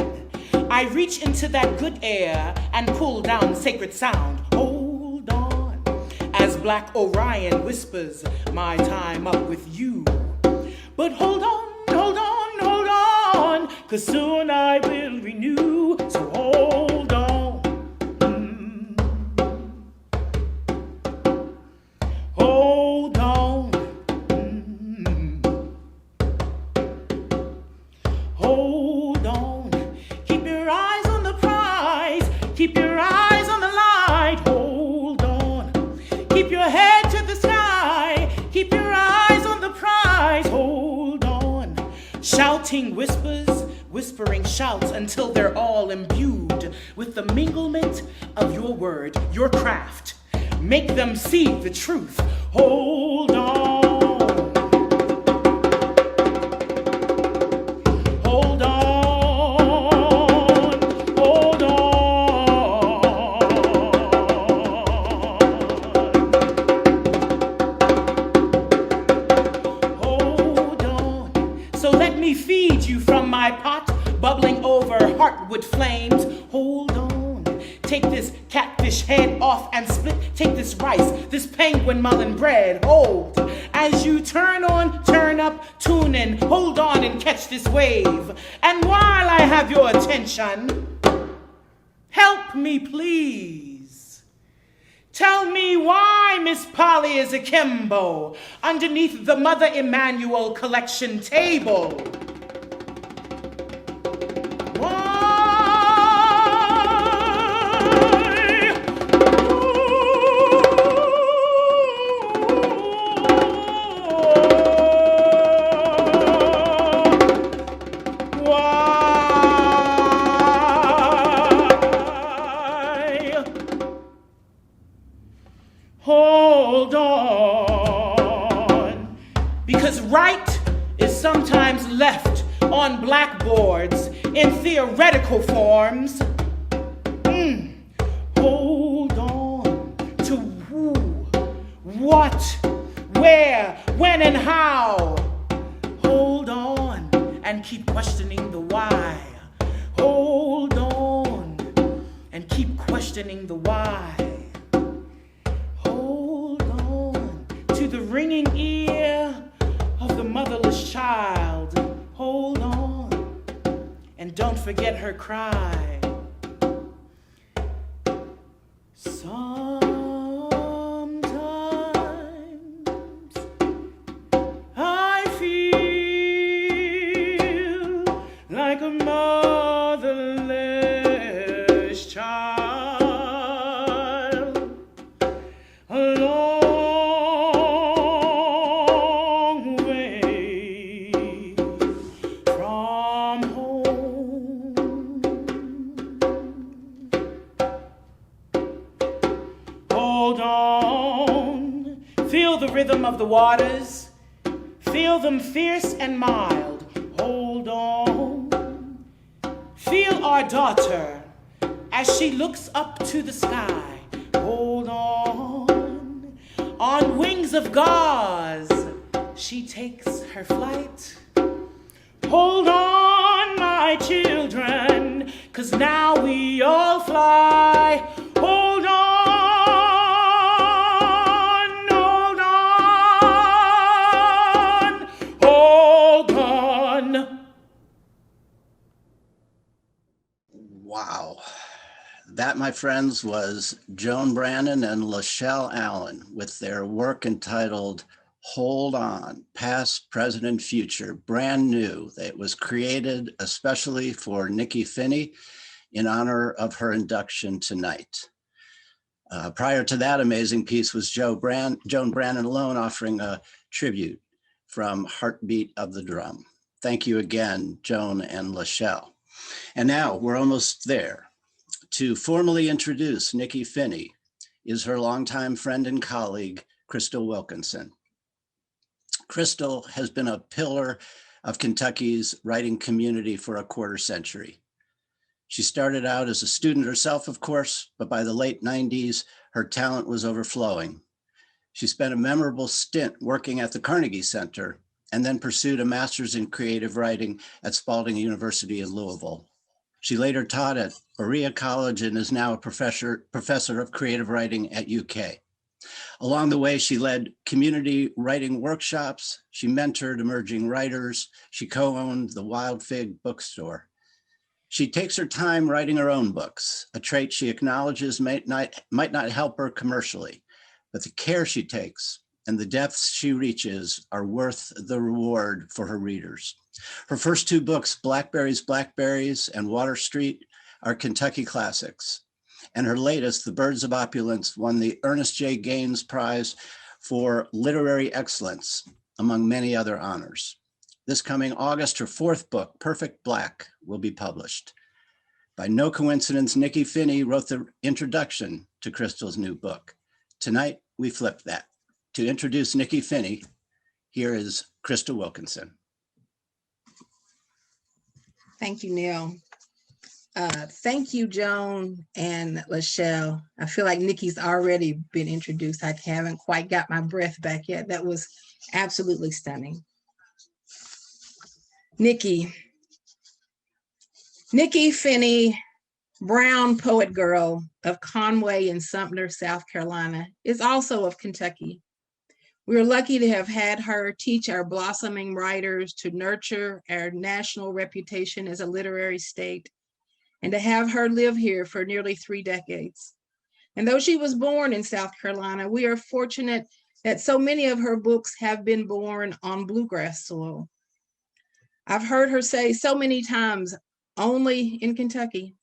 I reach into that good air and pull down sacred sound. Hold on. As Black Orion whispers my time up with you. But hold on, hold on, hold on, 'cause soon I will renew. So hold on. Hold on. Hold on. Keep your eyes on the prize. Keep your eyes on the light. Hold on. Keep your head to the sky. Keep your eyes on the prize. Hold on. Shouting whispers, whispering shouts until they're all imbued with the minglement of your word, your craft. Make them see the truth. Hold on. Hold on. Hold on. Hold on. So let me feed you from my pot, bubbling over heartwood flames. Hold on. Take this catfish head off and split. Take this rice, this penguin mullen bread. Hold, as you turn on, turn up, tune in. Hold on and catch this wave. And while I have your attention, help me please. Tell me why Miss Polly is akimbo underneath the Mother Emanuel collection table. Hold on, because right is sometimes left on blackboards in theoretical forms. Hold on to who, what, where, when, and how. Hold on and keep questioning the why. Hold on and keep questioning the why. To the ringing ear of the motherless child. Hold on, and don't forget her cry. Sometimes I feel like a motherless child alone. Rhythm of the waters, feel them fierce and mild. Hold on. Feel our daughter as she looks up to the sky. Hold on. On wings of gauze, she takes her flight. Hold on, my children, 'cause now we all fly. Hold on. Wow. That, my friends, was Joan Brannon and Lachelle Allen with their work entitled Hold On, Past, Present, and Future, brand new. It was created especially for Nikky Finney in honor of her induction tonight. Prior to that amazing piece was Joan Brannon alone offering a tribute from Heartbeat of the Drum. Thank you again, Joan and Lachelle. And now we're almost there. To formally introduce Nikky Finney is her longtime friend and colleague, Crystal Wilkinson. Crystal has been a pillar of Kentucky's writing community for a quarter century. She started out as a student herself, of course, but by the late 90s, her talent was overflowing. She spent a memorable stint working at the Carnegie Center and then pursued a master's in creative writing at Spalding University in Louisville. She later taught at Berea College and is now a professor of creative writing at UK. Along the way, she led community writing workshops. She mentored emerging writers. She co-owned the Wild Fig bookstore. She takes her time writing her own books, a trait she acknowledges might not help her commercially, but the care she takes and the depths she reaches are worth the reward for her readers. Her first two books, Blackberries, Blackberries and Water Street, are Kentucky classics. And her latest, The Birds of Opulence, won the Ernest J. Gaines Prize for Literary Excellence, among many other honors. This coming August, her fourth book, Perfect Black, will be published. By no coincidence, Nikky Finney wrote the introduction to Crystal's new book. Tonight, we flipped that. To introduce Nikky Finney, here is Crystal Wilkinson. Thank you, Neil. Thank you, Joan and Lachelle. I feel like Nikki's already been introduced. I haven't quite got my breath back yet. That was absolutely stunning. Nikky Finney, brown poet girl of Conway and Sumter, South Carolina, is also of Kentucky. We are lucky to have had her teach our blossoming writers to nurture our national reputation as a literary state, and to have her live here for nearly 3 decades. And though she was born in South Carolina, we are fortunate that so many of her books have been born on bluegrass soil. I've heard her say so many times, only in Kentucky.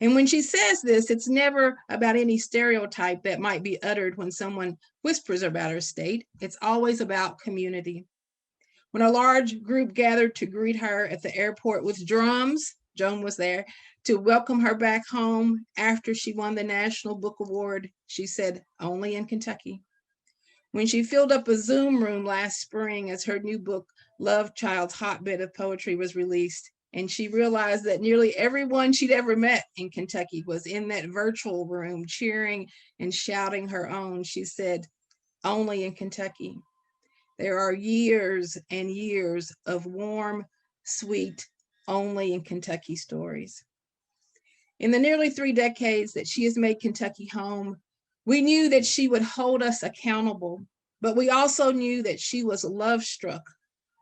And when she says this, it's never about any stereotype that might be uttered when someone whispers about her state. It's always about community. When a large group gathered to greet her at the airport with drums, Joan was there, to welcome her back home after she won the National Book Award, she said, only in Kentucky. When she filled up a Zoom room last spring as her new book, Love Child's Hotbed of Poetry, was released, and she realized that nearly everyone she'd ever met in Kentucky was in that virtual room cheering and shouting her own, she said, only in Kentucky. There are years and years of warm, sweet, only in Kentucky stories. In the nearly 3 decades that she has made Kentucky home, we knew that she would hold us accountable, but we also knew that she was love-struck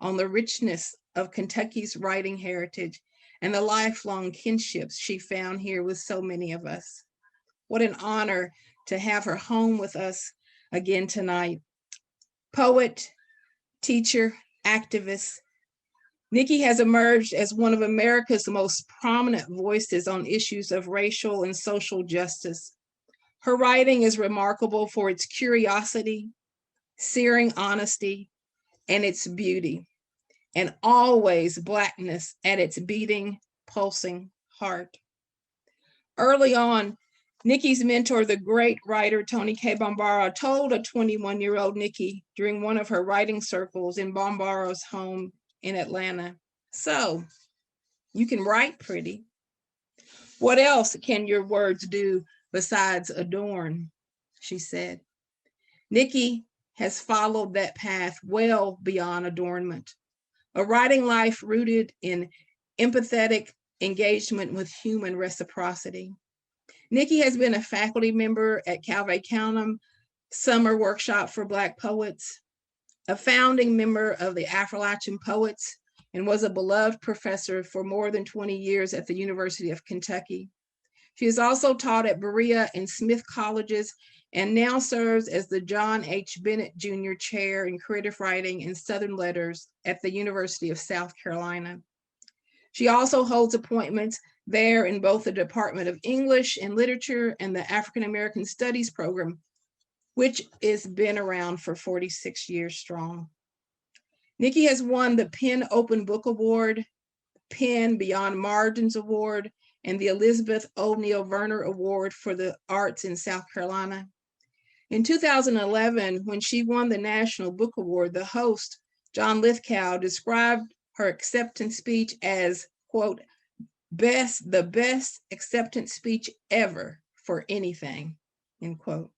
on the richness of Kentucky's writing heritage and the lifelong kinships she found here with so many of us. What an honor to have her home with us again tonight. Poet, teacher, activist, Nikky has emerged as one of America's most prominent voices on issues of racial and social justice. Her writing is remarkable for its curiosity, searing honesty, and its beauty, and always Blackness at its beating, pulsing heart. Early on, Nikky's mentor, the great writer Toni K. Bambara, told a 21-year-old Nikky during one of her writing circles in Bambara's home in Atlanta, so you can write pretty. What else can your words do besides adorn, she said. Nikky has followed that path well beyond adornment, a writing life rooted in empathetic engagement with human reciprocity. Nikky has been a faculty member at Calvé County Summer Workshop for Black Poets, a founding member of the Appalachian Poets, and was a beloved professor for more than 20 years at the University of Kentucky. She has also taught at Berea and Smith Colleges and now serves as the John H. Bennett Jr. Chair in Creative Writing and Southern Letters at the University of South Carolina. She also holds appointments there in both the Department of English and Literature and the African American Studies program, which has been around for 46 years strong. Nikky has won the Penn Open Book Award, Penn Beyond Margins Award, and the Elizabeth O'Neill Verner Award for the Arts in South Carolina. In 2011, when she won the National Book Award, the host, John Lithgow, described her acceptance speech as, quote, the best acceptance speech ever for anything, end quote.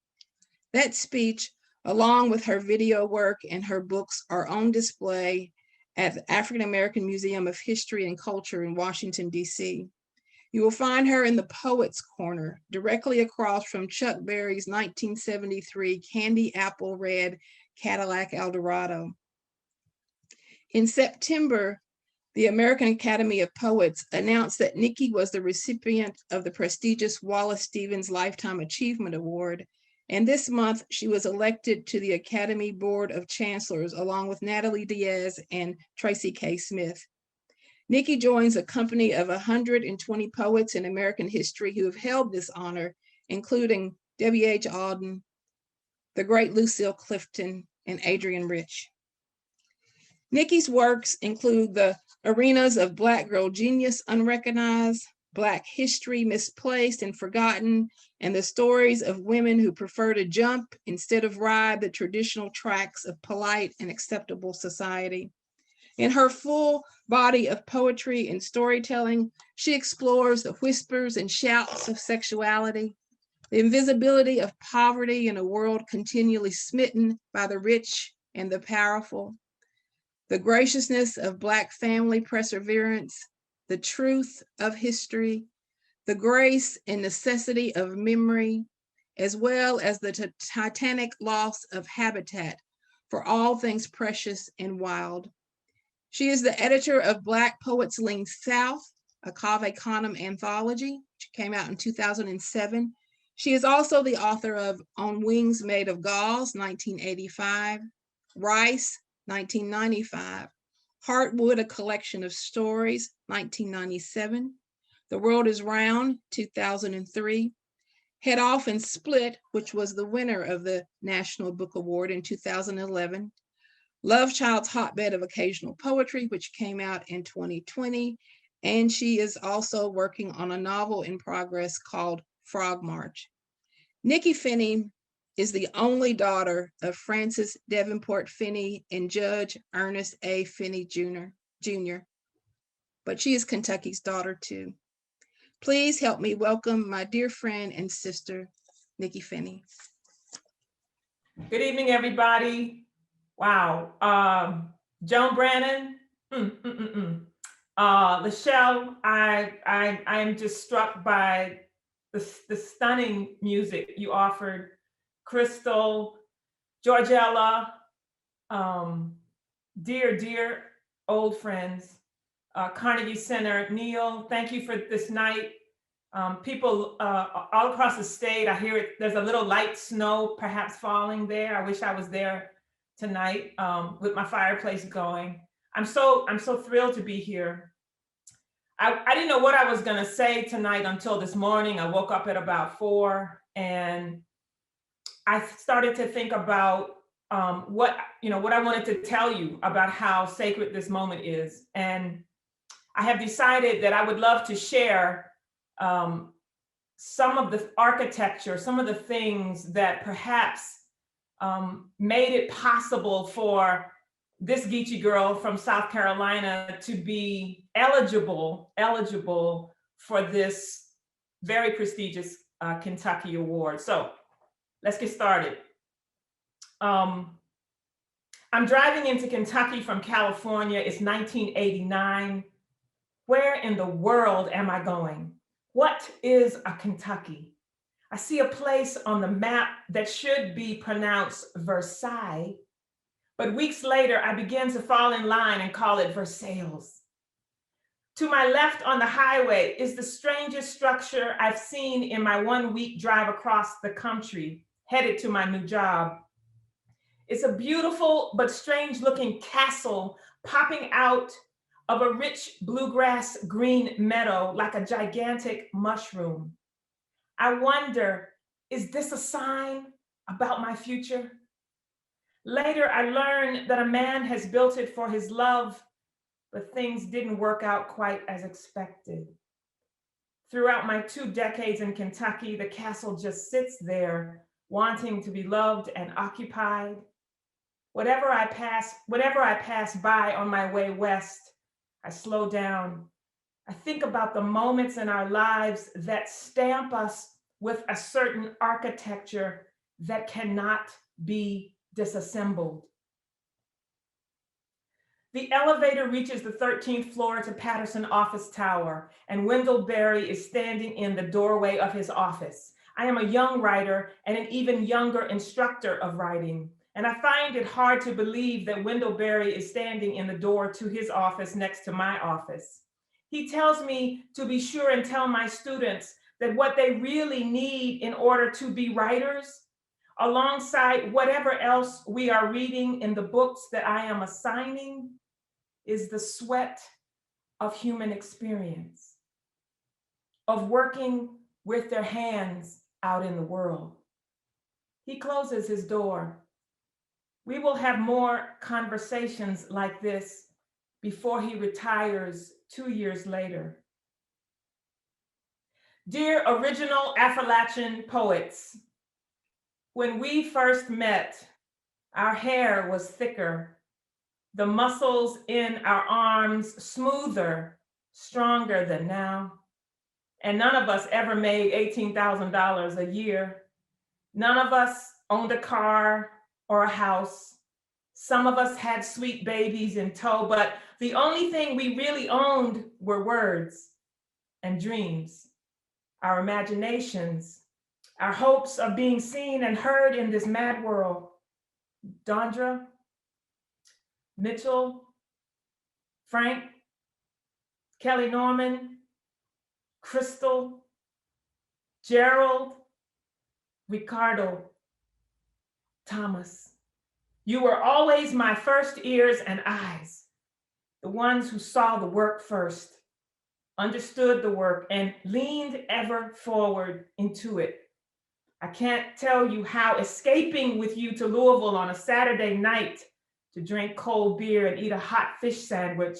That speech along with her video work and her books, are on display at the African American Museum of History and Culture in Washington, D.C. You will find her in the Poets Corner, directly across from Chuck Berry's 1973 Candy Apple Red Cadillac Eldorado. In September, the American Academy of Poets announced that Nikky was the recipient of the prestigious Wallace Stevens Lifetime Achievement Award, and this month she was elected to the Academy Board of Chancellors along with Natalie Diaz and Tracy K. Smith. Nikky joins a company of 120 poets in American history who have held this honor, including W.H. Auden, the great Lucille Clifton, and Adrienne Rich. Nikky's works include the arenas of Black girl genius unrecognized, Black history misplaced and forgotten, and the stories of women who prefer to jump instead of ride the traditional tracks of polite and acceptable society. In her full body of poetry and storytelling, she explores the whispers and shouts of sexuality, the invisibility of poverty in a world continually smitten by the rich and the powerful, the graciousness of Black family perseverance, the truth of history, the grace and necessity of memory, as well as the titanic loss of habitat for all things precious and wild. She is the editor of Black Poets Lean South, a Cave Canem anthology, which came out in 2007. She is also the author of On Wings Made of Gauze, 1985, Rice, 1995, Heartwood, A Collection of Stories, 1997, The World is Round, 2003, Head Off and Split, which was the winner of the National Book Award in 2011, Love Child's Hotbed of Occasional Poetry, which came out in 2020, and she is also working on a novel in progress called Frog March. Nikky Finney is the only daughter of Francis Davenport Finney and Judge Ernest A. Finney Jr., but she is Kentucky's daughter too. Please help me welcome my dear friend and sister, Nikky Finney. Good evening, everybody. Wow. Joan, Brannon, Lachelle, I am just struck by the stunning music you offered. Crystal, George Ella, dear old friends, Carnegie Center, Neil, thank you for this night. People all across the state, I hear it, there's a little light snow perhaps falling there. I wish I was there tonight with my fireplace going. I'm so thrilled to be here. I didn't know what I was gonna say tonight until this morning. I woke up at about 4 and I started to think about what I wanted to tell you about how sacred this moment is. And I have decided that I would love to share some of the architecture, some of the things that perhaps made it possible for this Geechee girl from South Carolina to be eligible for this very prestigious Kentucky award. So let's get started. I'm driving into Kentucky from California. It's 1989. Where in the world am I going? What is a Kentucky? I see a place on the map that should be pronounced Versailles, but weeks later, I begin to fall in line and call it Versailles. To my left on the highway is the strangest structure I've seen in my 1-week drive across the country, headed to my new job. It's a beautiful but strange looking castle popping out of a rich bluegrass green meadow like a gigantic mushroom. I wonder, is this a sign about my future? Later, I learned that a man has built it for his love, but things didn't work out quite as expected. Throughout my 2 decades in Kentucky, the castle just sits there, wanting to be loved and occupied. Whatever I pass by on my way west, I slow down. I think about the moments in our lives that stamp us with a certain architecture that cannot be disassembled. The elevator reaches the 13th floor to Patterson Office Tower, and Wendell Berry is standing in the doorway of his office. I am a young writer and an even younger instructor of writing, and I find it hard to believe that Wendell Berry is standing in the door to his office next to my office. He tells me to be sure and tell my students that what they really need in order to be writers, alongside whatever else we are reading in the books that I am assigning, is the sweat of human experience, of working with their hands out in the world. He closes his door. We will have more conversations like this before he retires 2 years later. Dear original Appalachian poets, when we first met, our hair was thicker, the muscles in our arms smoother, stronger than now. And none of us ever made $18,000 a year. None of us owned a car or a house. Some of us had sweet babies in tow, but the only thing we really owned were words and dreams, our imaginations, our hopes of being seen and heard in this mad world. Dondra, Mitchell, Frank, Kelly Norman, Crystal, Gerald, Ricardo, Thomas. You were always my first ears and eyes, the ones who saw the work first, understood the work, and leaned ever forward into it. I can't tell you how escaping with you to Louisville on a Saturday night to drink cold beer and eat a hot fish sandwich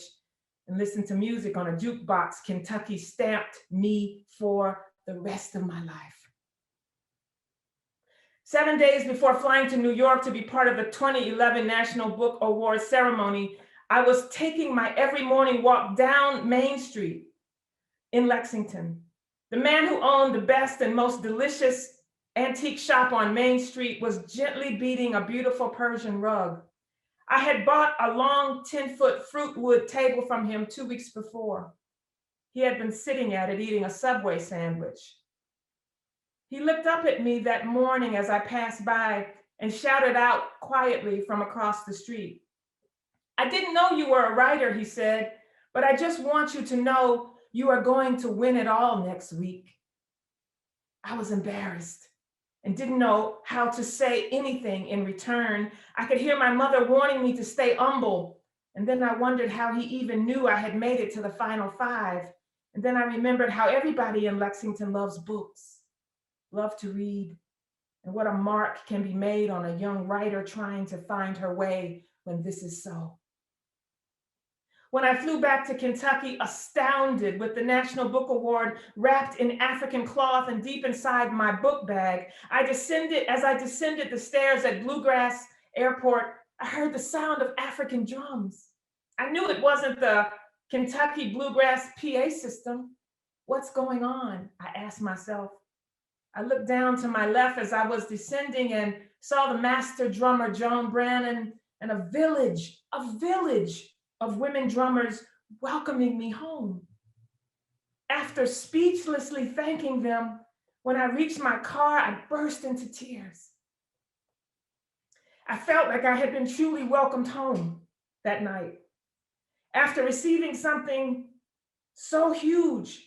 and listen to music on a jukebox, Kentucky stamped me for the rest of my life. 7 days before flying to New York to be part of the 2011 National Book Award ceremony, I was taking my every morning walk down Main Street in Lexington. The man who owned the best and most delicious antique shop on Main Street was gently beating a beautiful Persian rug. I had bought a long 10-foot fruitwood table from him 2 weeks before. He had been sitting at it eating a Subway sandwich. He looked up at me that morning as I passed by and shouted out quietly from across the street. "I didn't know you were a writer," he said, "but I just want you to know you are going to win it all next week." I was embarrassed and didn't know how to say anything in return. I could hear my mother warning me to stay humble. And then I wondered how he even knew I had made it to the final 5. And then I remembered how everybody in Lexington loves books, love to read, and what a mark can be made on a young writer trying to find her way when this is so. When I flew back to Kentucky, astounded with the National Book Award wrapped in African cloth and deep inside my book bag, as I descended the stairs at Bluegrass Airport, I heard the sound of African drums. I knew it wasn't the Kentucky Bluegrass PA system. What's going on? I asked myself. I looked down to my left as I was descending and saw the master drummer, Joan Brannon, and a village of women drummers welcoming me home. After speechlessly thanking them, when I reached my car, I burst into tears. I felt like I had been truly welcomed home that night. After receiving something so huge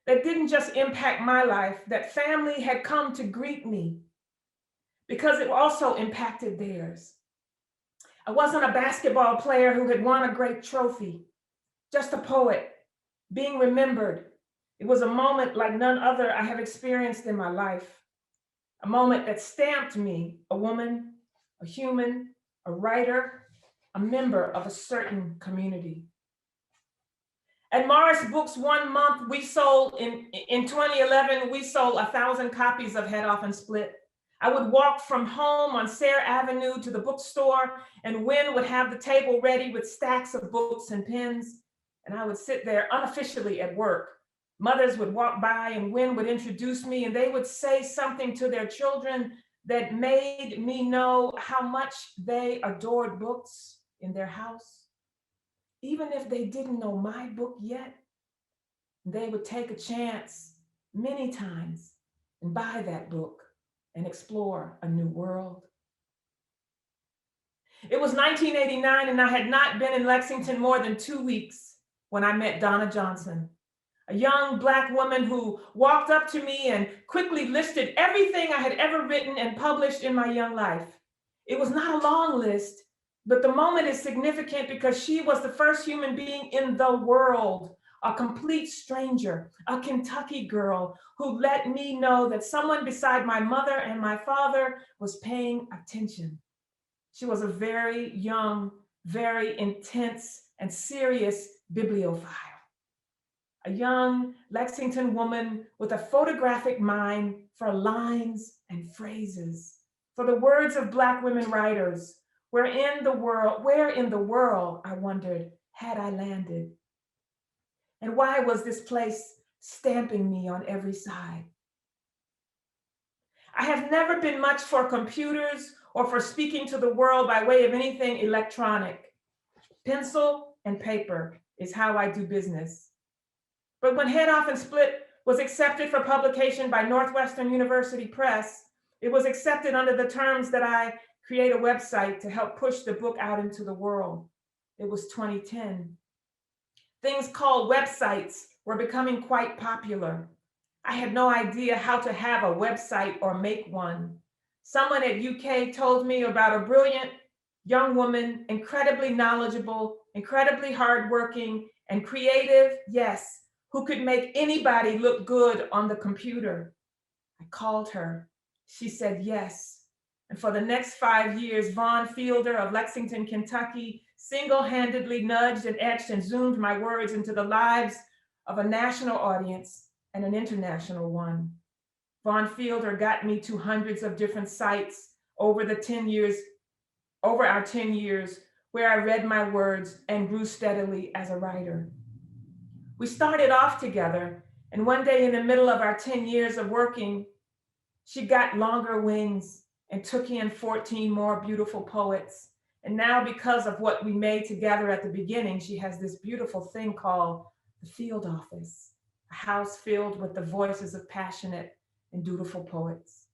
that didn't just impact my life, that family had come to greet me because it also impacted theirs. I wasn't a basketball player who had won a great trophy, just a poet being remembered. It was a moment like none other I have experienced in my life, a moment that stamped me, a woman, a human, a writer, a member of a certain community. At Morris Books, 1 month we sold, in 2011, we sold 1,000 copies of Head Off and Split. I would walk from home on Sayre Avenue to the bookstore, and Wynn would have the table ready with stacks of books and pens, and I would sit there unofficially at work. Mothers would walk by and Wynn would introduce me, and they would say something to their children that made me know how much they adored books in their house. Even if they didn't know my book yet, they would take a chance many times and buy that book and explore a new world. It was 1989 and I had not been in Lexington more than 2 weeks when I met Donna Johnson, a young Black woman who walked up to me and quickly listed everything I had ever written and published in my young life. It was not a long list, but the moment is significant because she was the first human being in the world, a complete stranger, a Kentucky girl who let me know that someone beside my mother and my father was paying attention. She was a very young, very intense and serious bibliophile. A young Lexington woman with a photographic mind for lines and phrases, for the words of Black women writers. Where in the world, I wondered, had I landed? And why was this place stamping me on every side? I have never been much for computers or for speaking to the world by way of anything electronic. Pencil and paper is how I do business. But when Head Off and Split was accepted for publication by Northwestern University Press, it was accepted under the terms that I create a website to help push the book out into the world. It was 2010. Things called websites were becoming quite popular. I had no idea how to have a website or make one. Someone at UK told me about a brilliant young woman, incredibly knowledgeable, incredibly hardworking, and creative, yes, who could make anybody look good on the computer. I called her. She said yes. And for the next 5 years, Vaughn Fielder of Lexington, Kentucky, single-handedly nudged and etched and zoomed my words into the lives of a national audience and an international one. Vaughn Fielder got me to hundreds of different sites over our 10 years, where I read my words and grew steadily as a writer. We started off together, and one day in the middle of our 10 years of working, she got longer wings and took in 14 more beautiful poets. And now, because of what we made together at the beginning, she has this beautiful thing called the Field Office, a house filled with the voices of passionate and dutiful poets.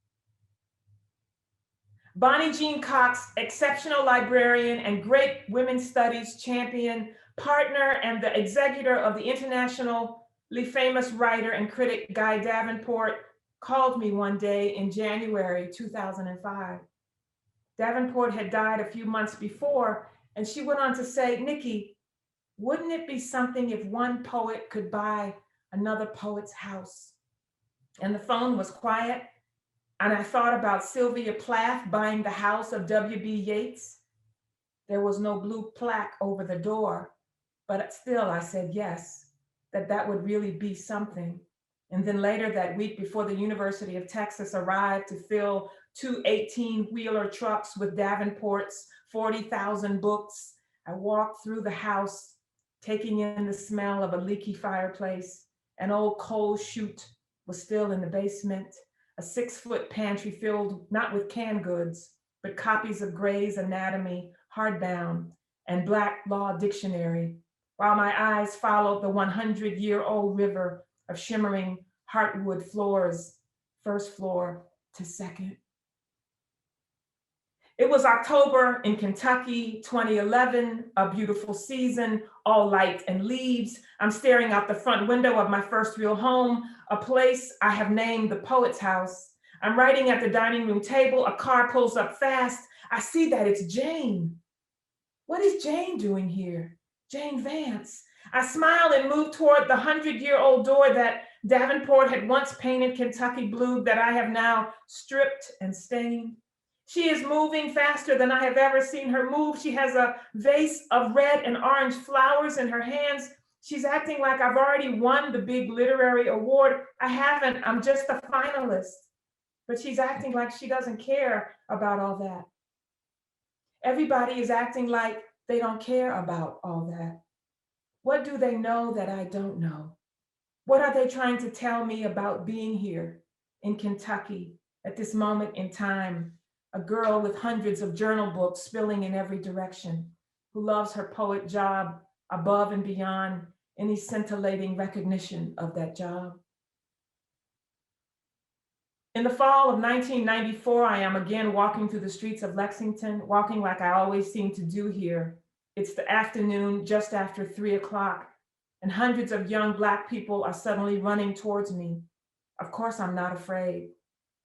Bonnie Jean Cox, exceptional librarian and great women's studies champion, partner, and the executor of the internationally famous writer and critic Guy Davenport, called me one day in January 2005. Davenport had died a few months before, and she went on to say, "Nikky, wouldn't it be something if one poet could buy another poet's house?" And the phone was quiet, and I thought about Sylvia Plath buying the house of W.B. Yeats. There was no blue plaque over the door, but still I said yes, that would really be something. And then later that week, before the University of Texas arrived to fill 2 18-wheeler trucks with Davenport's 40,000 books, I walked through the house, taking in the smell of a leaky fireplace. An old coal chute was still in the basement, a 6-foot pantry filled not with canned goods, but copies of Gray's Anatomy, hardbound, and Black Law Dictionary, while my eyes followed the 100-year-old river of shimmering heartwood floors, first floor to second. It was October in Kentucky, 2011, a beautiful season, all light and leaves. I'm staring out the front window of my first real home, a place I have named the Poet's House. I'm writing at the dining room table. A car pulls up fast. I see that it's Jane. What is Jane doing here? Jane Vance. I smile and move toward the 100-year-old door that Davenport had once painted Kentucky blue that I have now stripped and stained. She is moving faster than I have ever seen her move. She has a vase of red and orange flowers in her hands. She's acting like I've already won the big literary award. I haven't, I'm just a finalist. But she's acting like she doesn't care about all that. Everybody is acting like they don't care about all that. What do they know that I don't know? What are they trying to tell me about being here in Kentucky At this moment in time, a girl with hundreds of journal books spilling in every direction, who loves her poet job above and beyond any scintillating recognition of that job. In the fall of 1994, I am again walking through the streets of Lexington, walking like I always seem to do here. It's the afternoon, just after 3 o'clock, and hundreds of young Black people are suddenly running towards me. Of course, I'm not afraid.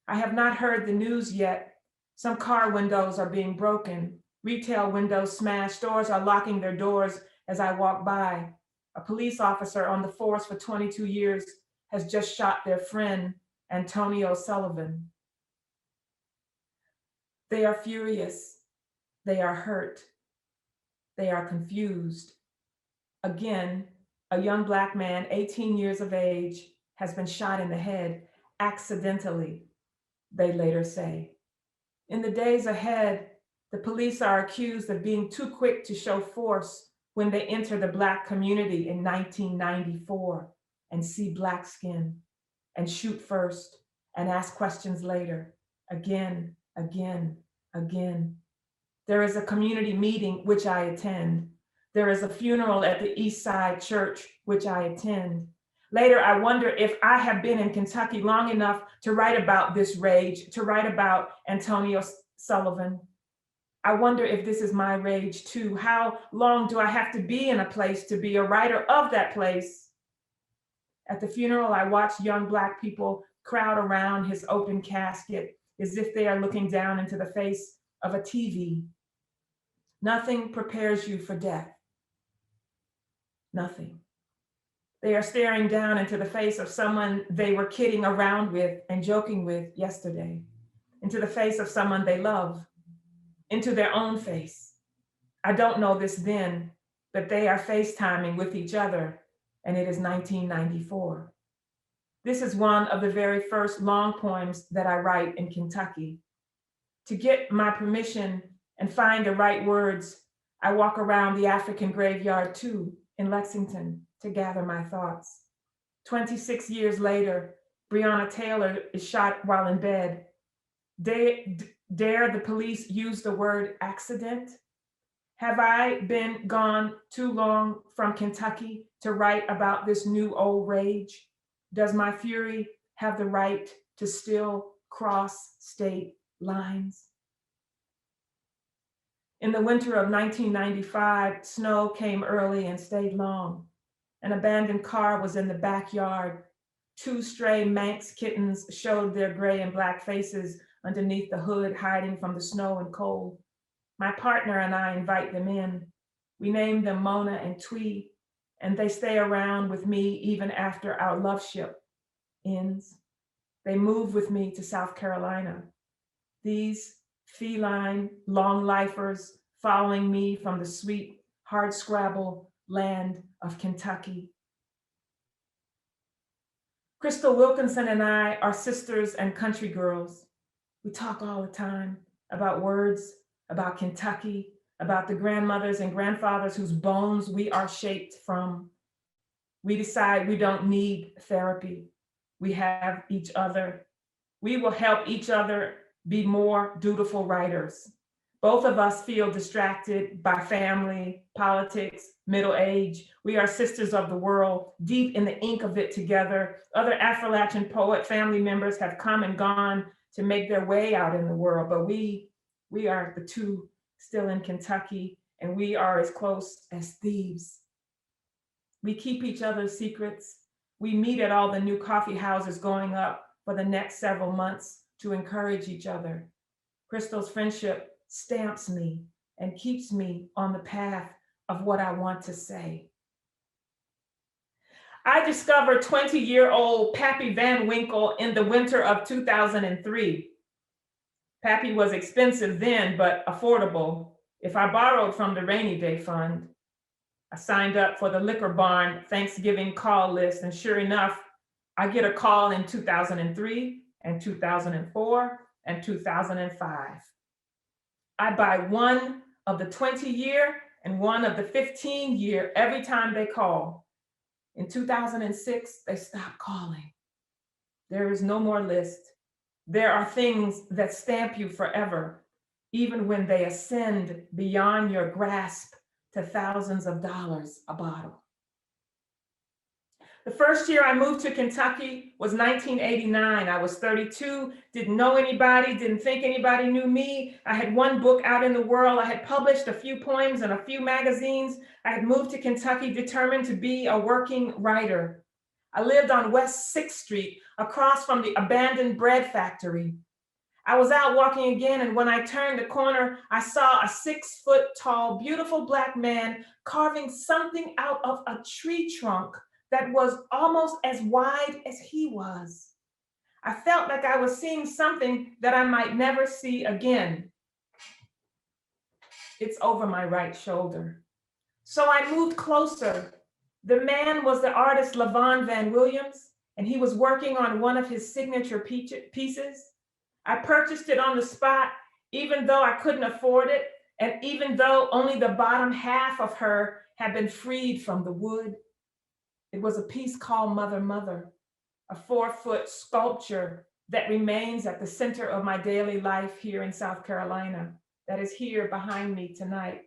I have not heard the news yet. Some car windows are being broken. Retail windows smashed. Stores are locking their doors as I walk by. A police officer on the force for 22 years has just shot their friend, Antonio Sullivan. They are furious. They are hurt. They are confused. Again, a young Black man, 18 years of age, has been shot in the head accidentally, they later say. In the days ahead, the police are accused of being too quick to show force when they enter the Black community in 1994 and see Black skin and shoot first and ask questions later, again, again, again. There is a community meeting which I attend. There is a funeral at the East Side Church which I attend. Later, I wonder if I have been in Kentucky long enough to write about this rage, to write about Antonio Sullivan. I wonder if this is my rage too. How long do I have to be in a place to be a writer of that place? At the funeral, I watch young Black people crowd around his open casket as if they are looking down into the face of a TV. Nothing prepares you for death. Nothing. They are staring down into the face of someone they were kidding around with and joking with yesterday, into the face of someone they love, into their own face. I don't know this then, but they are FaceTiming with each other, and it is 1994. This is one of the very first long poems that I write in Kentucky. To get my permission and find the right words, I walk around the African graveyard too in Lexington to gather my thoughts. 26 years later, Breonna Taylor is shot while in bed. Dare the police use the word accident? Have I been gone too long from Kentucky to write about this new old rage? Does my fury have the right to still cross state lines? In the winter of 1995, snow came early and stayed long. An abandoned car was in the backyard. 2 stray Manx kittens showed their gray and Black faces underneath the hood, hiding from the snow and cold. My partner and I invite them in. We name them Mona and Twee, and they stay around with me even after our love ship ends. They move with me to South Carolina. These feline long lifers following me from the sweet, hardscrabble land of Kentucky. Crystal Wilkinson and I are sisters and country girls. We talk all the time about words, about Kentucky, about the grandmothers and grandfathers whose bones we are shaped from. We decide we don't need therapy. We have each other. We will help each other be more dutiful writers. Both of us feel distracted by family, politics, middle age. We are sisters of the world, deep in the ink of it together. Other Appalachian poet family members have come and gone to make their way out in the world, but we are the two still in Kentucky, and we are as close as thieves. We keep each other's secrets. We meet at all the new coffee houses going up for the next several months to encourage each other. Crystal's friendship stamps me and keeps me on the path of what I want to say. I discovered 20-year-old Pappy Van Winkle in the winter of 2003. Pappy was expensive then, but affordable. If I borrowed from the rainy day fund, I signed up for the Liquor Barn Thanksgiving call list, and sure enough, I get a call in 2003 and 2004 and 2005. I buy one of the 20-year and one of the 15-year every time they call. In 2006, they stopped calling. There is no more list. There are things that stamp you forever, even when they ascend beyond your grasp to thousands of dollars a bottle. The first year I moved to Kentucky was 1989. I was 32, didn't know anybody, didn't think anybody knew me. I had one book out in the world. I had published a few poems in a few magazines. I had moved to Kentucky determined to be a working writer. I lived on West 6th Street, across from the abandoned bread factory. I was out walking again, and when I turned the corner, I saw a 6-foot-tall, beautiful Black man carving something out of a tree trunk that was almost as wide as he was. I felt like I was seeing something that I might never see again. It's over my right shoulder. So I moved closer. The man was the artist Levon Van Williams, and he was working on one of his signature pieces. I purchased it on the spot, even though I couldn't afford it, and even though only the bottom half of her had been freed from the wood. It was a piece called Mother, Mother, a 4-foot sculpture that remains at the center of my daily life here in South Carolina, that is here behind me tonight.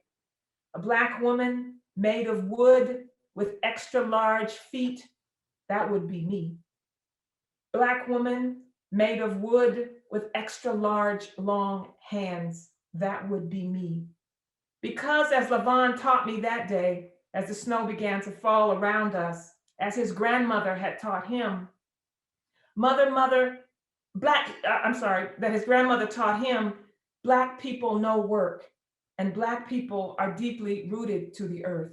A Black woman made of wood with extra large feet, that would be me. Black woman made of wood with extra large, long hands, that would be me. Because as Levon taught me that day, as the snow began to fall around us, as his grandmother had taught him, that his grandmother taught him, Black people know work, and Black people are deeply rooted to the earth.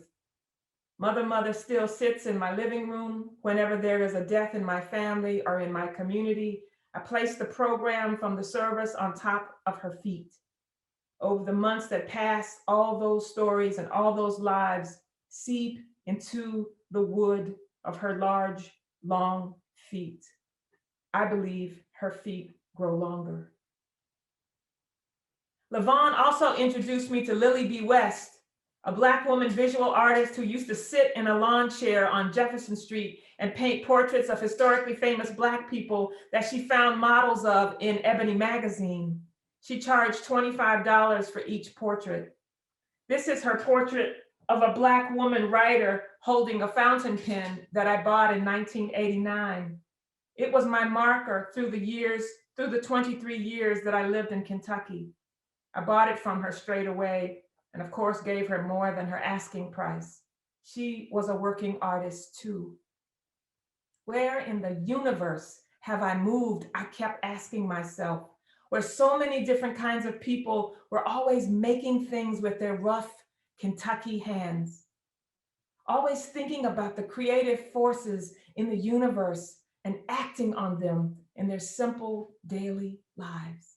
Mother, Mother still sits in my living room whenever there is a death in my family or in my community. I place the program from the service on top of her feet. Over the months that pass, all those stories and all those lives seep into the wood of her large, long feet. I believe her feet grow longer. Levon also introduced me to Lily B. West, a Black woman visual artist who used to sit in a lawn chair on Jefferson Street and paint portraits of historically famous Black people that she found models of in Ebony magazine. She charged $25 for each portrait. This is her portrait of a Black woman writer holding a fountain pen that I bought in 1989. It was my marker through the 23 years that I lived in Kentucky. I bought it from her straight away, and of course gave her more than her asking price. She was a working artist too. Where in the universe have I moved? I kept asking myself, where so many different kinds of people were always making things with their rough Kentucky hands, always thinking about the creative forces in the universe and acting on them in their simple daily lives.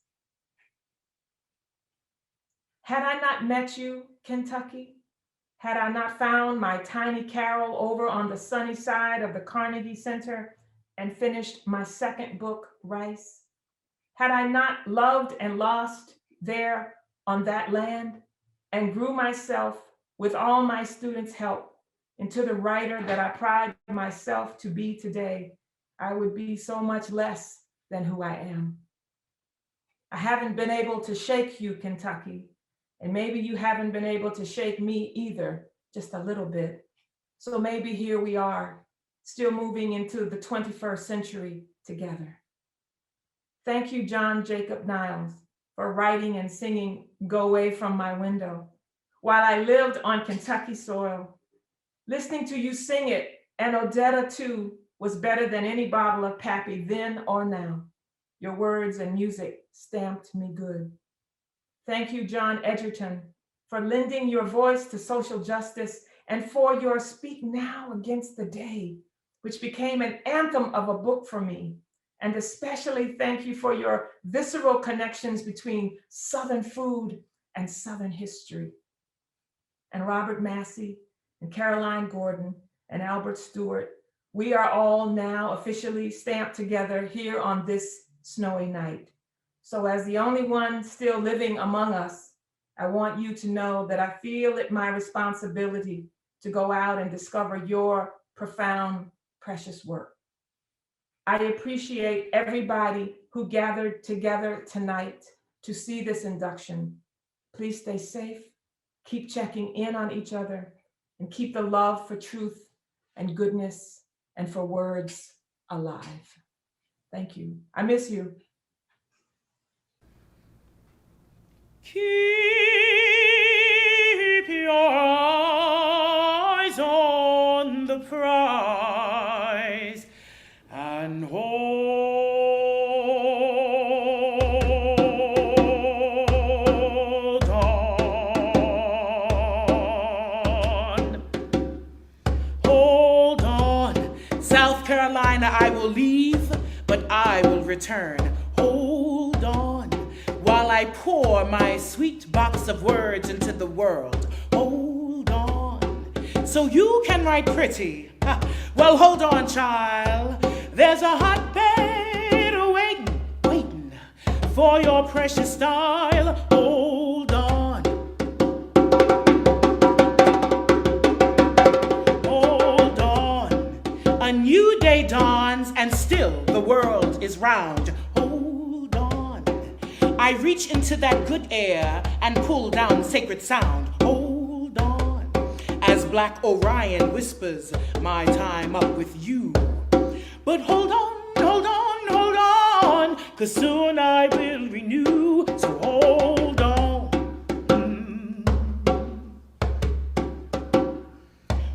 Had I not met you, Kentucky, had I not found my tiny carol over on the sunny side of the Carnegie Center and finished my second book, Rice, had I not loved and lost there on that land and grew myself with all my students' help into the writer that I pride myself to be today, I would be so much less than who I am. I haven't been able to shake you, Kentucky, and maybe you haven't been able to shake me either, just a little bit. So maybe here we are, still moving into the 21st century together. Thank you, John Jacob Niles, for writing and singing Go Away From My Window while I lived on Kentucky soil. Listening to you sing it, and Odetta too, was better than any bottle of Pappy then or now. Your words and music stamped me good. Thank you, John Egerton, for lending your voice to social justice and for your Speak Now Against the Day, which became an anthem of a book for me. And especially thank you for your visceral connections between Southern food and Southern history. And Robert Massie and Caroline Gordon and Albert Stewart, we are all now officially stamped together here on this snowy night. So as the only one still living among us, I want you to know that I feel it my responsibility to go out and discover your profound, precious work. I appreciate everybody who gathered together tonight to see this induction. Please stay safe, keep checking in on each other, and keep the love for truth and goodness and for words alive. Thank you. I miss you. Keep your eyes on the prize and hold on. Hold on. South Carolina, I will leave, but I will return. Hold on. While I pour my sweet box of words into the world, hold on, so you can write pretty. Well, hold on, child. There's a hotbed waiting for your precious style. Hold on. Hold on. A new day dawns and still the world is round. I reach into that good air and pull down sacred sound. Hold on, as Black Orion whispers my time up with you. But hold on, 'cause soon I will renew. So hold on.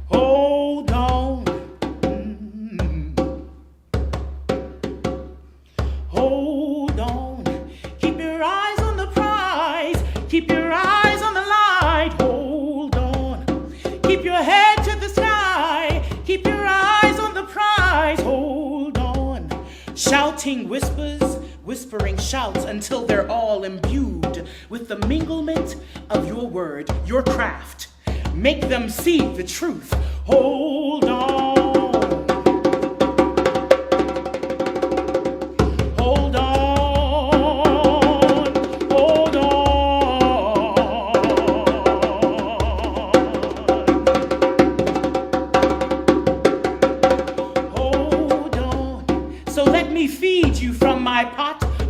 Hold on. Hold on. Keep your eyes on the prize. Keep your eyes on the light. Hold on. Keep your head to the sky. Keep your eyes on the prize. Hold on. Shouting whispers, whispering shouts until they're all imbued with the minglement of your word, your craft. Make them see the truth. Hold on.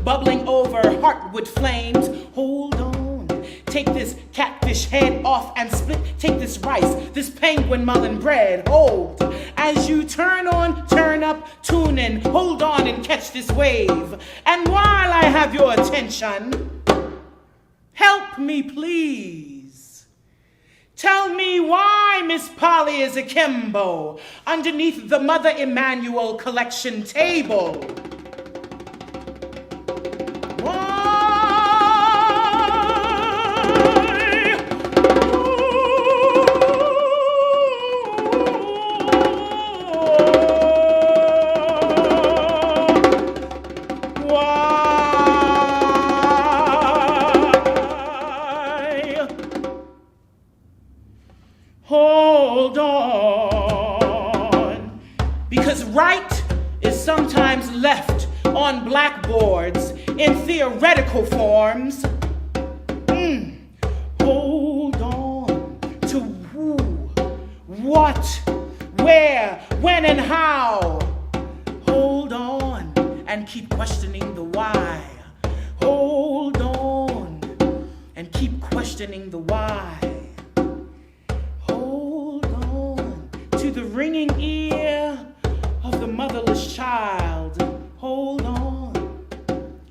Bubbling over heartwood flames. Hold on. Take this catfish head off and split. Take this rice, this penguin mullen bread. Hold. As you turn on, turn up, tune in. Hold on and catch this wave. And while I have your attention, help me please. Tell me why Miss Polly is akimbo underneath the Mother Emanuel collection table. Hold on, because right is sometimes left on blackboards in theoretical forms. Hold on to who, what, where, when, and how. Hold on and keep questioning the why. Hold on and keep questioning the why. To the ringing ear of the motherless child. Hold on,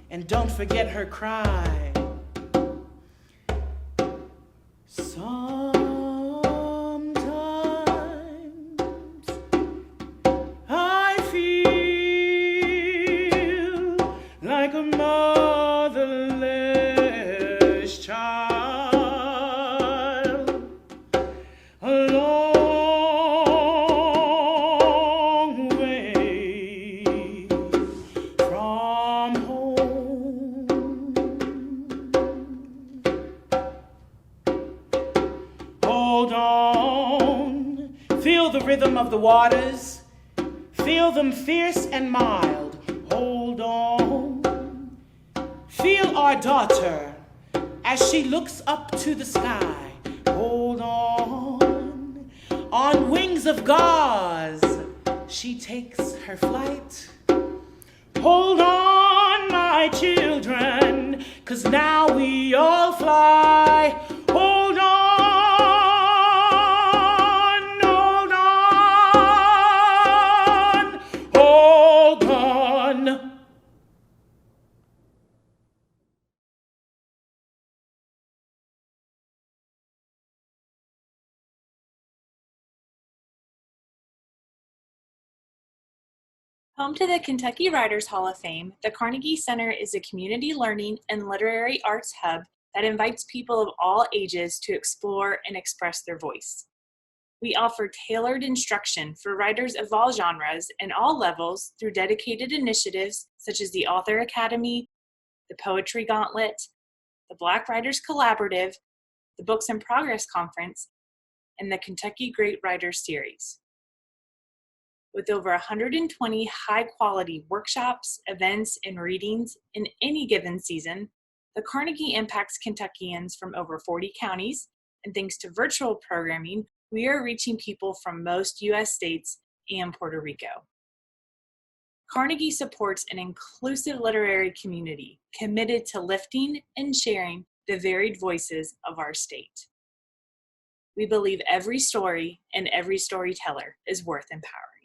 and don't forget her cry. Sometimes I feel like a motherless child. Rhythm of the waters, feel them fierce and mild. Hold on. Feel our daughter as she looks up to the sky. Hold on. On wings of gauze, she takes her flight. Hold on, my my children, 'cause now we all fly. Hold on, hold on, hold on. Home to the Kentucky Writers Hall of Fame, the Carnegie Center is a community learning and literary arts hub that invites people of all ages to explore and express their voice. We offer tailored instruction for writers of all genres and all levels through dedicated initiatives such as the Author Academy, the Poetry Gauntlet, the Black Writers Collaborative, the Books in Progress Conference, and the Kentucky Great Writers Series. With over 120 high-quality workshops, events, and readings in any given season, the Carnegie impacts Kentuckians from over 40 counties, and thanks to virtual programming, we are reaching people from most U.S. states and Puerto Rico. Carnegie supports an inclusive literary community committed to lifting and sharing the varied voices of our state. We believe every story and every storyteller is worth empowering.